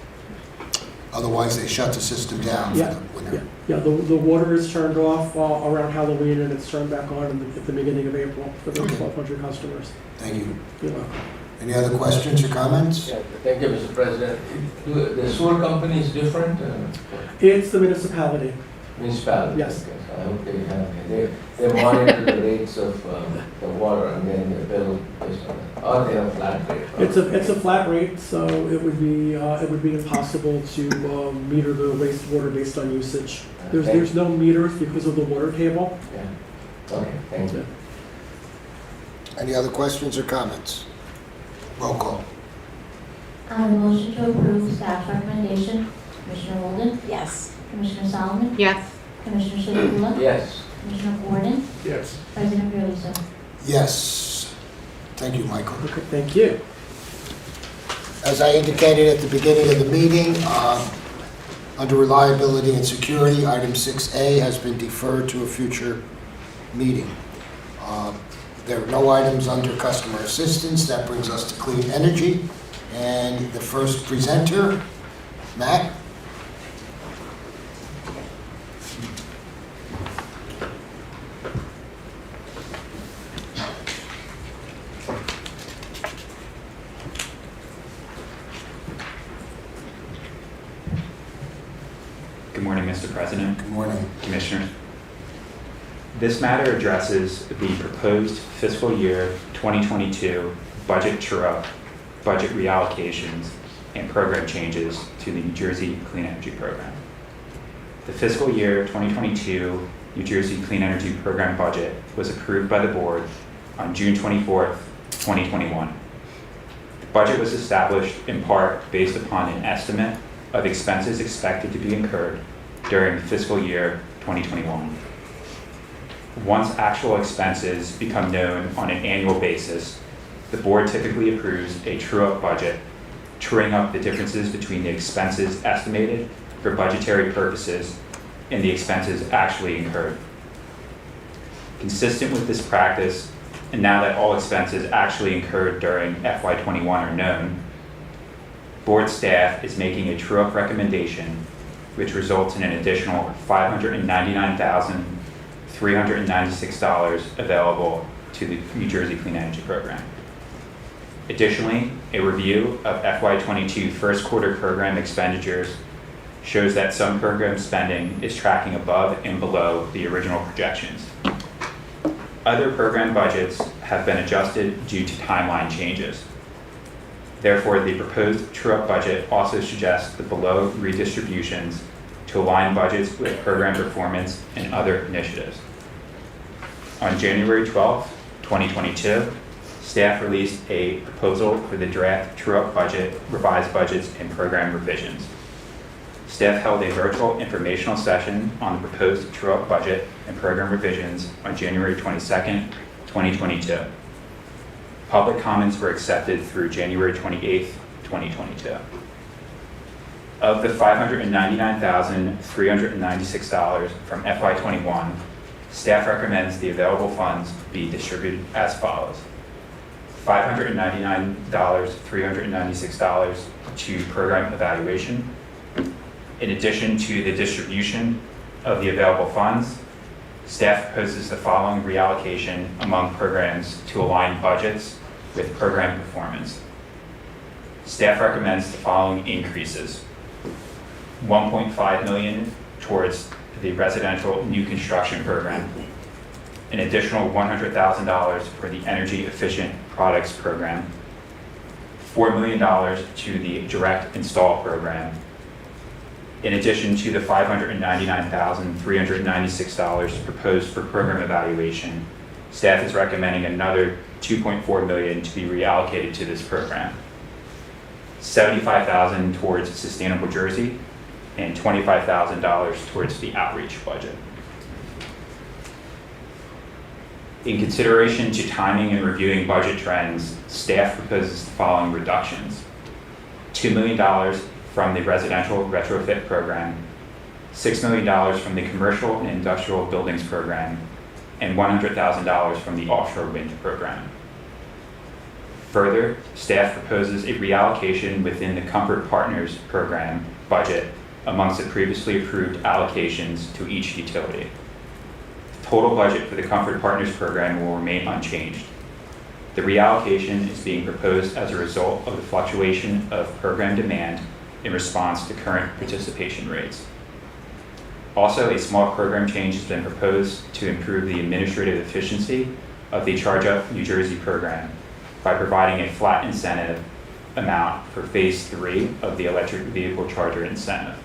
Otherwise, they shut the system down for Yeah. the winter. Yeah, the water is turned off around Halloween, and it's turned back on at the beginning of April for those 1,200 customers. Thank you. You're welcome. Any other questions or comments? Yeah, thank you, Mr. President. The sewer company is different? It's the municipality. Municipality? Yes. Okay, so I hope they monitor the rates of the water and then they bill based on that. Or they have a flat rate? It's a flat rate, so it would be impossible to meter the wastewater based on usage. There's no meters because of the water table. Yeah. Okay, thank you. Any other questions or comments? Roll call. On the motion to approve staff's recommendation, Commissioner Holden, Yes. Commissioner Solomon, Yes. Commissioner Shavula, Yes. Commissioner Gordon, Yes. President Realizo. Yes. Thank you, Michael. Okay, thank you. As I indicated at the beginning of the meeting, under reliability and security, item 6A has been deferred to a future meeting. There are no items under customer assistance. That brings us to clean energy. And the first presenter, Matt. Good morning, Mr. President, Good morning. Commissioners. This matter addresses the proposed fiscal year 2022 budget true-up, budget reallocations, and program changes to the New Jersey Clean Energy Program. The fiscal year 2022 New Jersey Clean Energy Program budget was approved by the board on June 24th, 2021. The budget was established in part based upon an estimate of expenses expected to be incurred during the fiscal year 2021. Once actual expenses become known on an annual basis, the board typically approves a true-up budget, truing up the differences between the expenses estimated for budgetary purposes and the expenses actually incurred. Consistent with this practice, and now that all expenses actually incurred during FY21 are known, board staff is making a true-up recommendation, which results in an additional $599,396 available to the New Jersey Clean Energy Program. Additionally, a review of FY22 first quarter program expenditures shows that some program spending is tracking above and below the original projections. Other program budgets have been adjusted due to timeline changes. Therefore, the proposed true-up budget also suggests the below redistributions to align budgets with program performance and other initiatives. On January 12, 2022, staff released a proposal for the draft true-up budget, revised budgets, and program revisions. Staff held a virtual informational session on the proposed true-up budget and program revisions on January 22nd, 2022. Public comments were accepted through January 28th, 2022. Of the $599,396 from FY21, staff recommends the available funds be distributed as follows. $599,396 to program evaluation. In addition to the distribution of the available funds, staff proposes the following reallocation among programs to align budgets with program performance. Staff recommends the following increases. $1.5 million towards the residential new construction program, an additional $100,000 for the energy efficient products program, $4 million to the direct install program, in addition to the $599,396 proposed for program evaluation. Staff is recommending another $2.4 million to be reallocated to this program. $75,000 towards Sustainable Jersey and $25,000 towards the outreach budget. In consideration to timing and reviewing budget trends, staff proposes the following reductions. $2 million from the residential retrofit program, $6 million from the commercial and industrial buildings program, and $100,000 from the offshore wind program. Further, staff proposes a reallocation within the Comfort Partners program budget amongst the previously approved allocations to each utility. The total budget for the Comfort Partners program will remain unchanged. The reallocation is being proposed as a result of the fluctuation of program demand in response to current participation rates. Also, a small program change has been proposed to improve the administrative efficiency of the Charge Up New Jersey program by providing a flat incentive amount for Phase 3 of the electric vehicle charger incentive.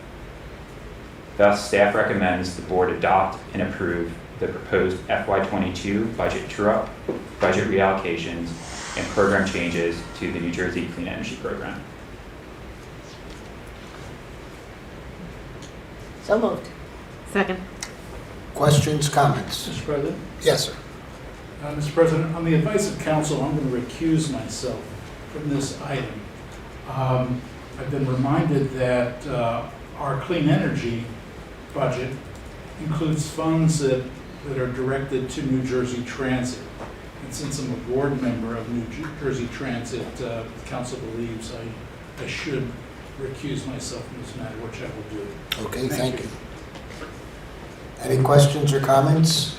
Thus, staff recommends the board adopt and approve the proposed FY22 budget true-up, budget reallocations, and program changes to the New Jersey Clean Energy Program. So moved. Second. Questions, comments? Mr. President? Yes, sir. Mr. President, on the advice of counsel, I'm going to recuse myself from this item. I've been reminded that our clean energy budget includes funds that are directed to New Jersey Transit. And since I'm a board member of New Jersey Transit, the council believes I should recuse myself from this matter, which I will do. Okay, thank you. Any questions or comments?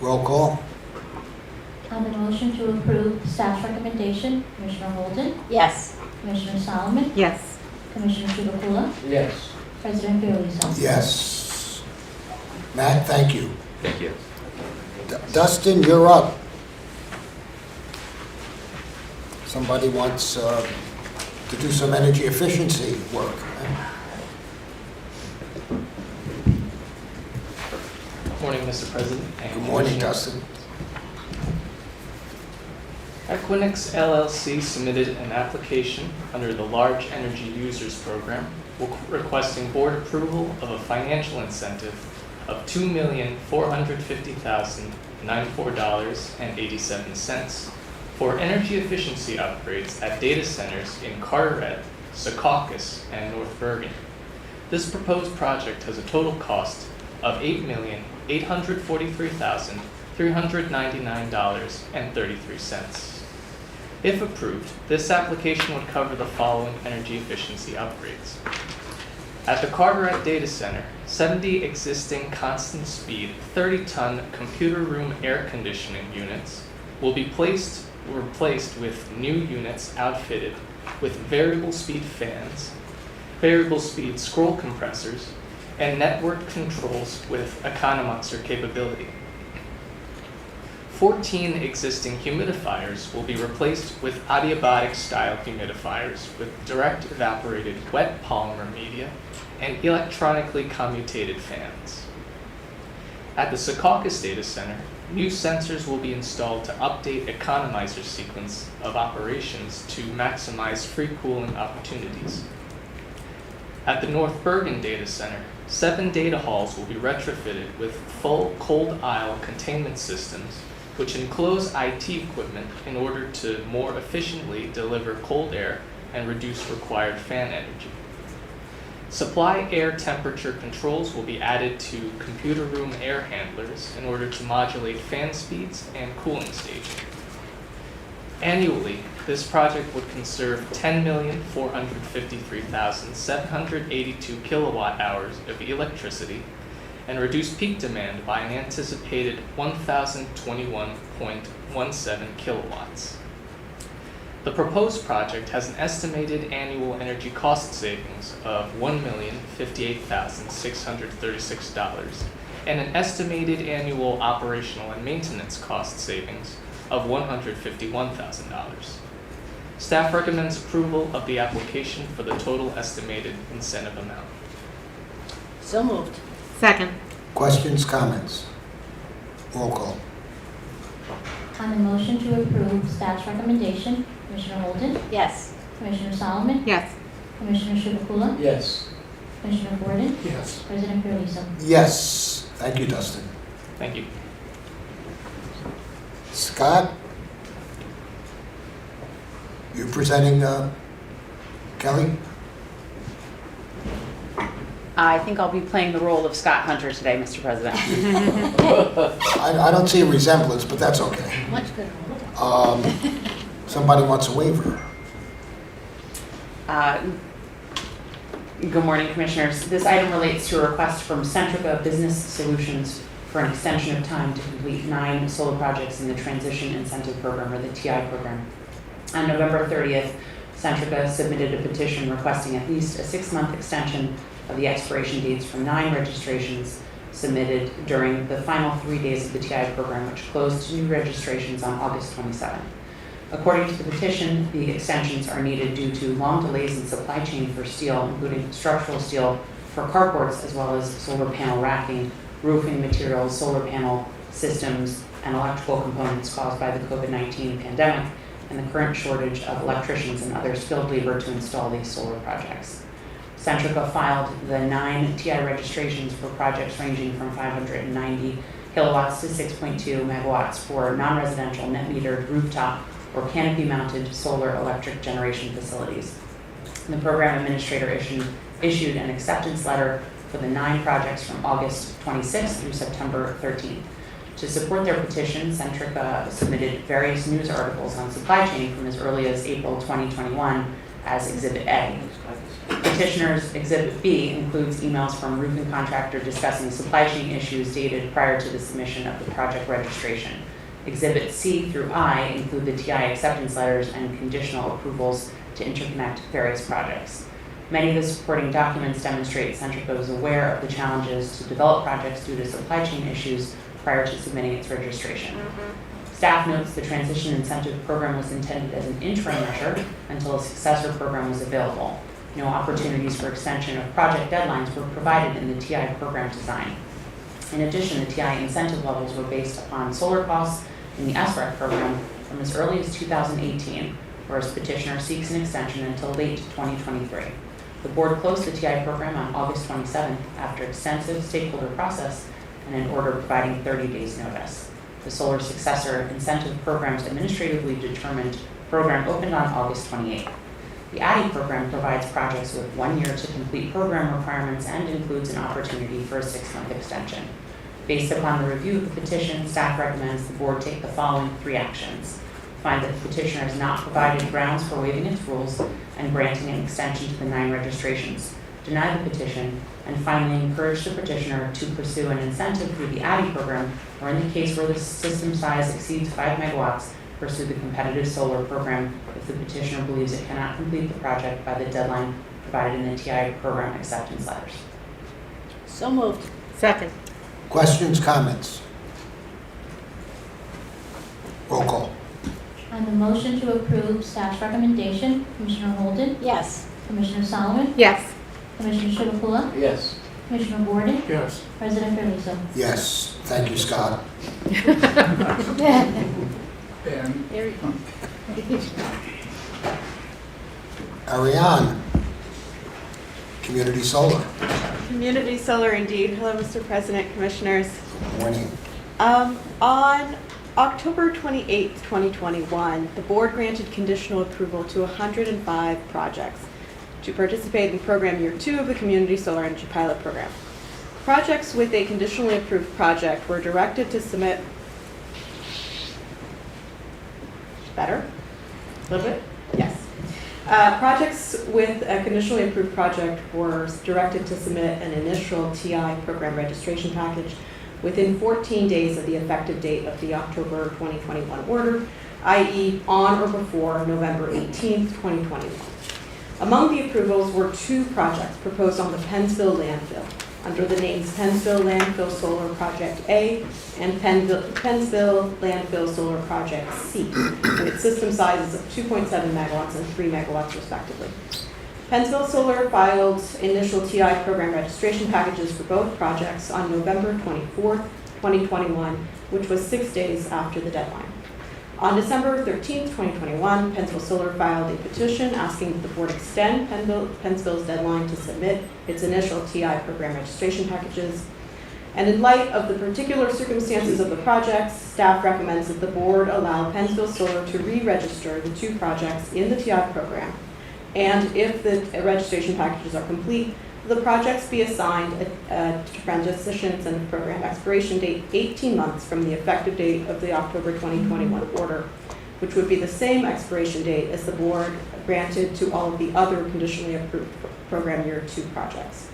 Roll call. On the motion to approve staff's recommendation, Commissioner Holden, Yes. Commissioner Solomon, Yes. Commissioner Chivukula, Yes. President Fiordaliso. Yes. Matt, thank you. Thank you. Dustin, you're up. Somebody wants to do some energy efficiency work. Good morning, Mr. President. and Good morning, Commissioners. Dustin. Equinix LLC submitted an application under the Large Energy Users Program requesting board approval of a financial incentive of $2,450,094.87 for energy efficiency upgrades at data centers in Carburette, Secaucus, and North Bergen. This proposed project has a total cost of $8,843,399.33. If approved, this application would cover the following energy efficiency upgrades. At the Carburette Data Center, 70 existing constant speed 30-ton computer room air conditioning units will be replaced with new units outfitted with variable speed fans, variable speed scroll compressors, and network controls with economizer capability. 14 existing humidifiers will be replaced with adiabatic style humidifiers with direct evaporated wet polymer media and electronically commutated fans. At the Secaucus Data Center, new sensors will be installed to update economizer sequence of operations to maximize free cooling opportunities. At the North Bergen Data Center, 7 data halls will be retrofitted with full cold aisle containment systems which enclose IT equipment in order to more efficiently deliver cold air and reduce required fan energy. Supply air temperature controls will be added to computer room air handlers in order to modulate fan speeds and cooling staging. Annually, this project would conserve 10,453,782 kilowatt hours of electricity and reduce peak demand by an anticipated 1,021.17 kilowatts. The proposed project has an estimated annual energy cost savings of $1,058,636 and an estimated annual operational and maintenance cost savings of $151,000. Staff recommends approval of the application for the total estimated incentive amount. So moved. Second. Questions, comments? Roll call. On the motion to approve staff's recommendation, Commissioner Holden, Yes. Commissioner Solomon, Yes. Commissioner Chivukula, Yes. Commissioner Gordon, Yes. President Fiordaliso. Yes. Thank you, Dustin. Thank you. Scott? You presenting, Kelly? I think I'll be playing the role of Scott Hunter today, Mr. President. I don't see a resemblance, but that's okay. Much good. Somebody wants a waiver. Good morning, Commissioners. This item relates to a request from Centrica Business Solutions for an extension of time to complete 9 solar projects in the Transition Incentive Program, or the TI program. On November 30th, Centrica submitted a petition requesting at least a 6-month extension of the expiration dates for 9 registrations submitted during the final 3 days of the TI program, which closed to new registrations on August 27th. According to the petition, the extensions are needed due to long delays in supply chain for steel, including structural steel for carports, as well as solar panel racking, roofing materials, solar panel systems, and electrical components caused by the COVID-19 pandemic and the current shortage of electricians and other skilled labor to install these solar projects. Centrica filed the 9 TI registrations for projects ranging from 590 kilowatts to 6.2 megawatts for non-residential net metered rooftop or canopy mounted solar electric generation facilities. The program administrator issued an acceptance letter for the 9 projects from August 26th through September 13th. To support their petition, Centrica submitted various news articles on supply chain from as early as April 2021 as Exhibit A. Petitioner's Exhibit B includes emails from roofing contractor discussing supply chain issues dated prior to the submission of the project registration. Exhibit C through I include the TI acceptance letters and conditional approvals to interconnect various projects. Many of the supporting documents demonstrate Centrica was aware of the challenges to develop projects due to supply chain issues prior to submitting its registration. Staff notes the transition incentive program was intended as an interim measure until a successor program was available. No opportunities for extension of project deadlines were provided in the TI program design. In addition, the TI incentive levels were based upon solar costs in the SREC program from as early as 2018, whereas petitioner seeks an extension until late 2023. The board closed the TI program on August 27th after extensive stakeholder process and an order providing 30 days notice. The solar successor incentive programs administratively determined program opened on August 28th. The ADDI program provides projects with 1 year to complete program requirements and includes an opportunity for a 6-month extension. Based upon the review of the petition, staff recommends the board take the following 3 actions. Find that the petitioner has not provided grounds for waiving its rules and granting an extension to the 9 registrations. Deny the petition, and finally encourage the petitioner to pursue an incentive through the ADDI program, or in the case where the system size exceeds 5 megawatts, pursue the competitive solar program if the petitioner believes it cannot complete the project by the deadline provided in the TI program acceptance letters. So moved. Second. Questions, comments? Roll call. On the motion to approve staff's recommendation, Commissioner Holden, Yes. Commissioner Solomon, Yes. Commissioner Chivukula, Yes. Commissioner Gordon, Yes. President Carrizo. Yes, thank you, Scott. And There Ariane, Community Solar. Community solar indeed. Hello, Mr. President, Commissioners. Morning. On October 28th, 2021, the board granted conditional approval to 105 projects to participate in program year 2 of the Community Solar Energy Pilot Program. Projects with a conditionally approved project were directed to submit. Better? A little bit? Yes. Projects with a conditionally approved project were directed to submit an initial TI program registration package within 14 days of the effective date of the October 2021 order, i.e. on or before November 18th, 2021. Among the approvals were 2 projects proposed on the Pennsville landfill under the names Pennsville Landfill Solar Project A and Pennsville Landfill Solar Project C, with system sizes of 2.7 megawatts and 3 megawatts respectively. Pennsville Solar filed initial TI program registration packages for both projects on November 24th, 2021, which was 6 days after the deadline. On December 13th, 2021, Pennsville Solar filed a petition asking that the board extend Pennsville's deadline to submit its initial TI program registration packages. And in light of the particular circumstances of the projects, staff recommends that the board allow Pennsville Solar to re-register the 2 projects in the TI program. And if the registration packages are complete, the projects be assigned a transition incentive program expiration date 18 months from the effective date of the October 2021 order, which would be the same expiration date as the board granted to all of the other conditionally approved program year 2 projects.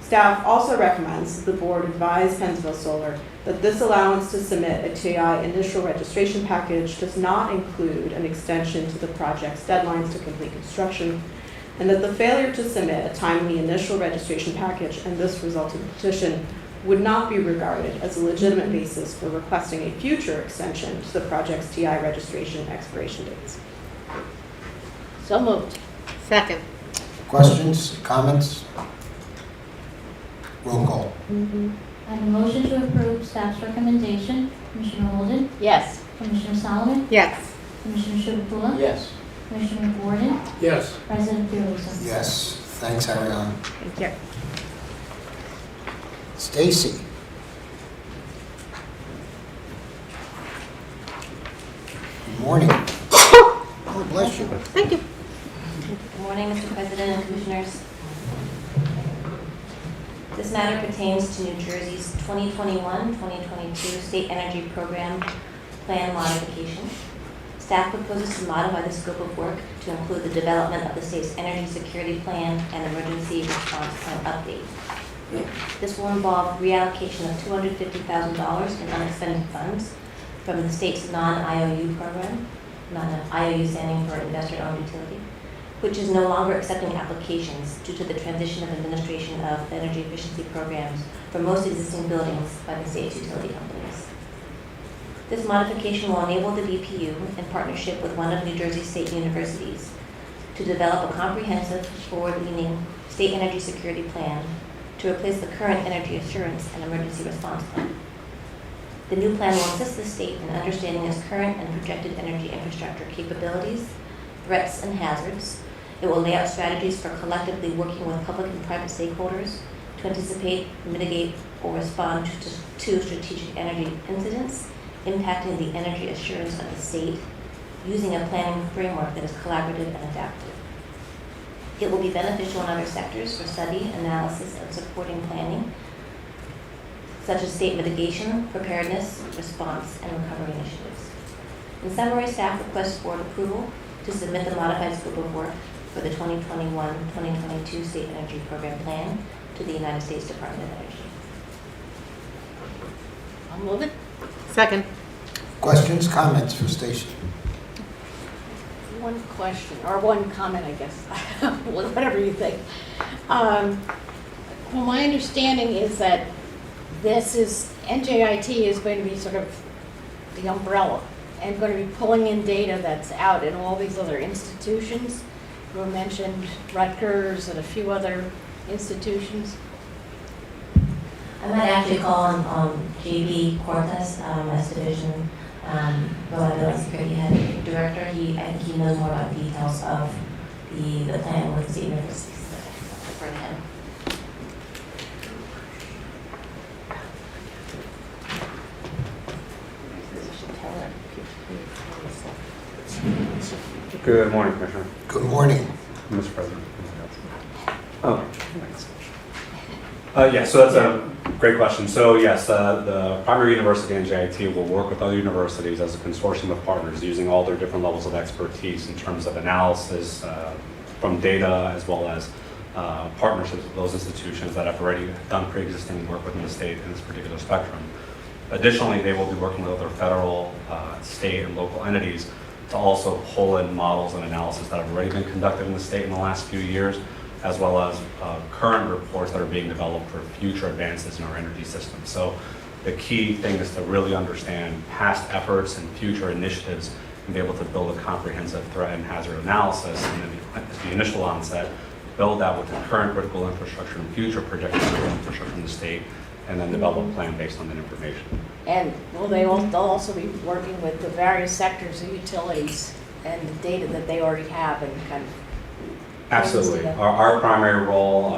Staff also recommends that the board advise Pennsville Solar that this allowance to submit a TI initial registration package does not include an extension to the project's deadlines to complete construction, and that the failure to submit a timely initial registration package and this resulting petition would not be regarded as a legitimate basis for requesting a future extension to the project's TI registration expiration dates. So moved. Second. Questions, comments? Roll call. On I have a motion to approve staff's recommendation. Commissioner Holden? Yes. Commissioner Solomon? Yes. Commissioner Chivukula? Yes. Commissioner Gordon? Yes. President Firouzza? Yes, thanks, Ariana. Thank you. Stacy? Good morning. Oh, bless you. Thank you. Good morning, Mr. President and Commissioners. This matter pertains to New Jersey's 2021-2022 State Energy Program Plan modification. Staff proposes to modify the scope of work to include the development of the state's energy security plan and emergency response plan update. This will involve reallocation of $250,000 in unexpended funds from the state's non-IOU program, non-IOU standing for investor-owned utility, which is no longer accepting applications due to the transition of administration of energy efficiency programs for most existing buildings by the state's utility companies. This modification will enable the BPU, in partnership with one of New Jersey state universities, to develop a comprehensive, forward-leaning state energy security plan to replace the current energy assurance and emergency response plan. The new plan will assist the state in understanding its current and projected energy infrastructure capabilities, threats, and hazards. It will lay out strategies for collectively working with public and private stakeholders to anticipate, mitigate, or respond to strategic energy incidents impacting the energy assurance of the state using a planning framework that is collaborative and adaptive. It will be beneficial in other sectors for study, analysis, and supporting planning, such as state mitigation, preparedness, response, and recovery initiatives. In summary, staff requests board approval to submit the modified scope of work for the 2021-2022 State Energy Program Plan to the United States Department of Energy. I'll move it. Second. Questions, comments for Stacy? One question, or one comment, I guess, whatever you think. Well, my understanding is that NJIT is going to be sort of the umbrella and going to be pulling in data that's out in all these other institutions. You mentioned Rutgers and a few other institutions. I might actually call on J.B. Cortez as Division Reliability and Security Head Director. I think he knows more about the details of the plan with the state universities. For him. Good morning, Commissioner. Good morning. Mr. President. Oh, thanks. Yeah, so that's a great question. So yes, the primary university, NJIT, will work with other universities as a consortium of partners using all their different levels of expertise in terms of analysis from data as well as partnerships with those institutions that have already done pre-existing work within the state in this particular spectrum. Additionally, they will be working with other federal, state, and local entities to also pull in models and analysis that have already been conducted in the state in the last few years, as well as current reports that are being developed for future advances in our energy system. So the key thing is to really understand past efforts and future initiatives and be able to build a comprehensive threat and hazard analysis, and then at the initial onset, build that with the current critical infrastructure and future projected critical infrastructure in the state, and then develop a plan based on that information. And will they'll also be working with the various sectors of utilities and the data that they already have and kind of... Absolutely. Our primary role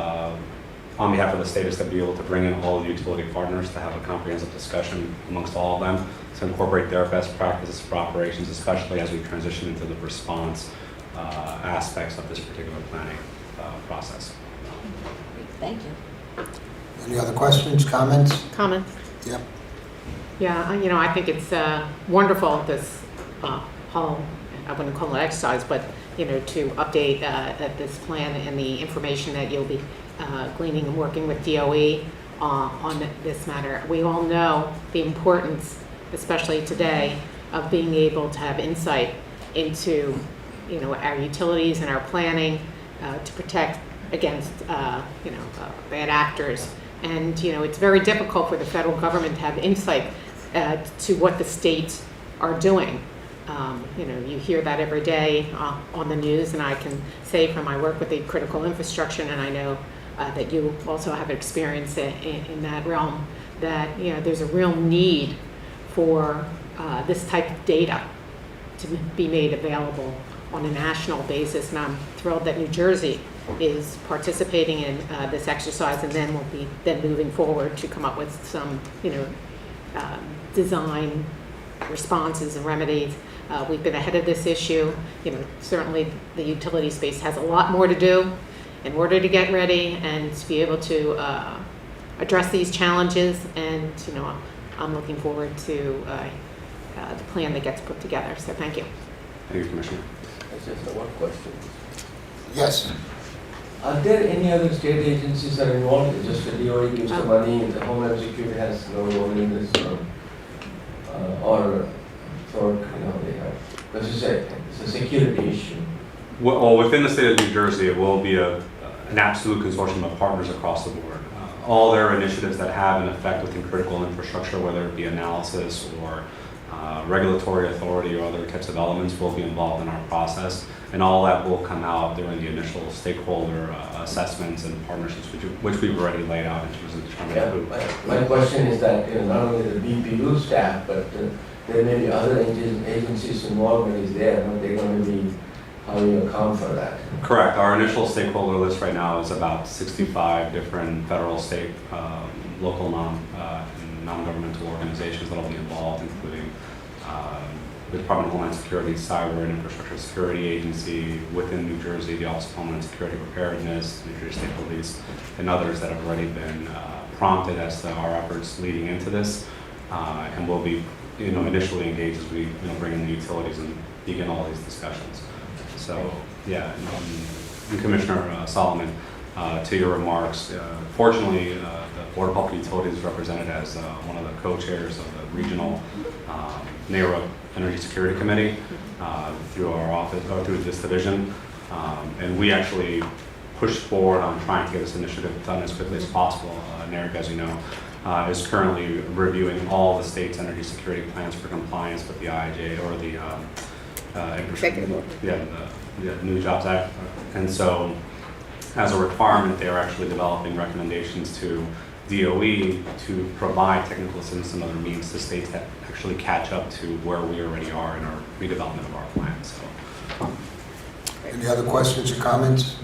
on behalf of the state is to be able to bring in all the utility partners to have a comprehensive discussion amongst all of them to incorporate their best practices for operations, especially as we transition into the response aspects of this particular planning process. Thank you. Any other questions, comments? Comments? Yep. Yeah, I think it's wonderful, this whole, I wouldn't call it exercise, but, to update this plan and the information that you'll be gleaning and working with DOE on this matter. We all know the importance, especially today, of being able to have insight into, our utilities and our planning to protect against, bad actors. And, it's very difficult for the federal government to have insight to what the states are doing. You hear that every day on the news, and I can say from my work with the critical infrastructure, and I know that you also have experience in that realm, that, there's a real need for this type of data to be made available on a national basis. And I'm thrilled that New Jersey is participating in this exercise, and then we'll be moving forward to come up with some, design responses and remedies. We've been ahead of this issue. Certainly the utility space has a lot more to do in order to get ready and to be able to address these challenges. And, I'm looking forward to the plan that gets put together. So thank you. Thank you, Commissioner. That's just one question. Yes. Are there any other state agencies that are involved? Just the DOE gives the money, the Homeland Security has no role in this, or they have, because it's a security issue. Well, within the state of New Jersey, it will be an absolute consortium of partners across the board. All their initiatives that have an effect within critical infrastructure, whether it be analysis or regulatory authority or other types of elements, will be involved in our process. And all that will come out during the initial stakeholder assessments and partnerships, which we've already laid out in terms of determining who. My question is that not only the BPU staff, but there may be other agencies involvement is there, and they're going to be, how do you account for that? Correct. Our initial stakeholder list right now is about 65 different federal, state, local, non-governmental organizations that will be involved, including the Department of Homeland Security, Cyber and Infrastructure Security Agency, within New Jersey, the Office of Homeland Security Preparedness, New Jersey State Police, and others that have already been prompted as to our efforts leading into this, and will be, initially engaged as we, bring in the utilities and begin all these discussions. So, yeah, and Commissioner Solomon, to your remarks, fortunately, the Board of Public Utilities is represented as one of the co-chairs of the regional NARA Energy Security Committee through our office, or through this division, and we actually pushed forward on trying to get this initiative done as quickly as possible. NARA, as you know, is currently reviewing all the state's energy security plans for compliance with the IIJ or the Executive order. the New Jobs Act. And so, as a requirement, they are actually developing recommendations to DOE to provide technical assistance and other means to states that actually catch up to where we already are in our redevelopment of our plan. So, Any other questions or comments?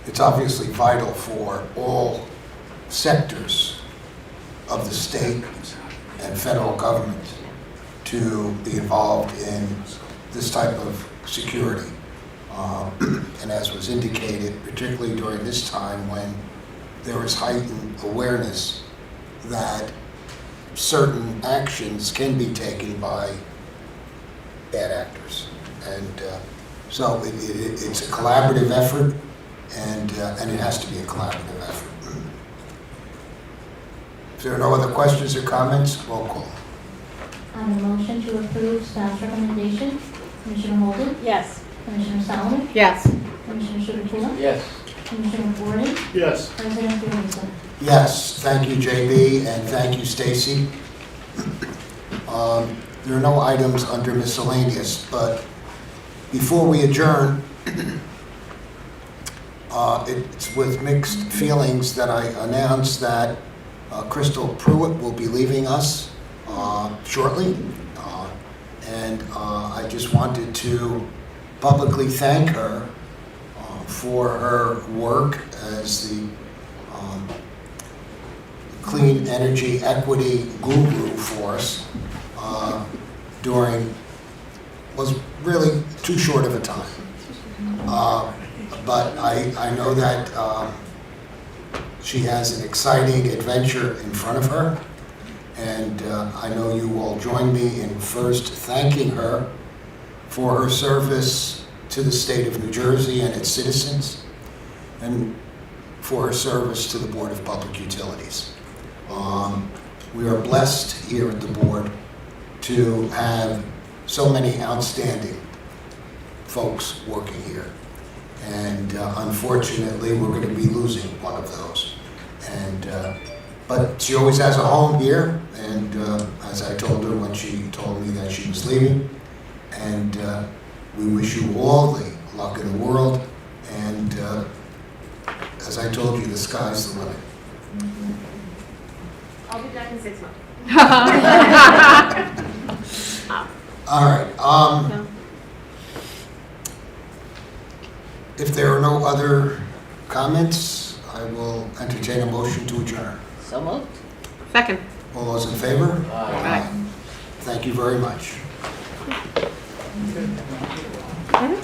It's obviously vital for all sectors of the state and federal government to be involved in this type of security. And as was indicated, particularly during this time when there is heightened awareness that certain actions can be taken by bad actors. And so it's a collaborative effort, and it has to be a collaborative effort. If there are no other questions or comments, roll call. On the motion to approve staff's recommendation, Commissioner Holden? Yes. Commissioner Solomon? Yes. Commissioner Shuba? Yes. Commissioner Gordon? Yes. President Fiorito? Yes, thank you, JB, and thank you, Stacy. There are no items under miscellaneous, but before we adjourn, it's with mixed feelings that I announce that Crystal Pruitt will be leaving us shortly. And I just wanted to publicly thank her for her work as the clean energy equity guru for us during was really too short of a time. But I know that she has an exciting adventure in front of her, and I know you will join me in first thanking her for her service to the state of New Jersey and its citizens, and for her service to the Board of Public Utilities. We are blessed here at the board to have so many outstanding folks working here. And unfortunately, we're going to be losing one of those. And but she always has a home here, and as I told her when she told me that she was leaving, and we wish you all the luck in the world. And as As I told you, the sky's the limit. I'll be back in 6 months. All right, if there are no other comments, I will entertain a motion to adjourn. So moved. Second. All those in favor? Aye. Thank you very much. Okay.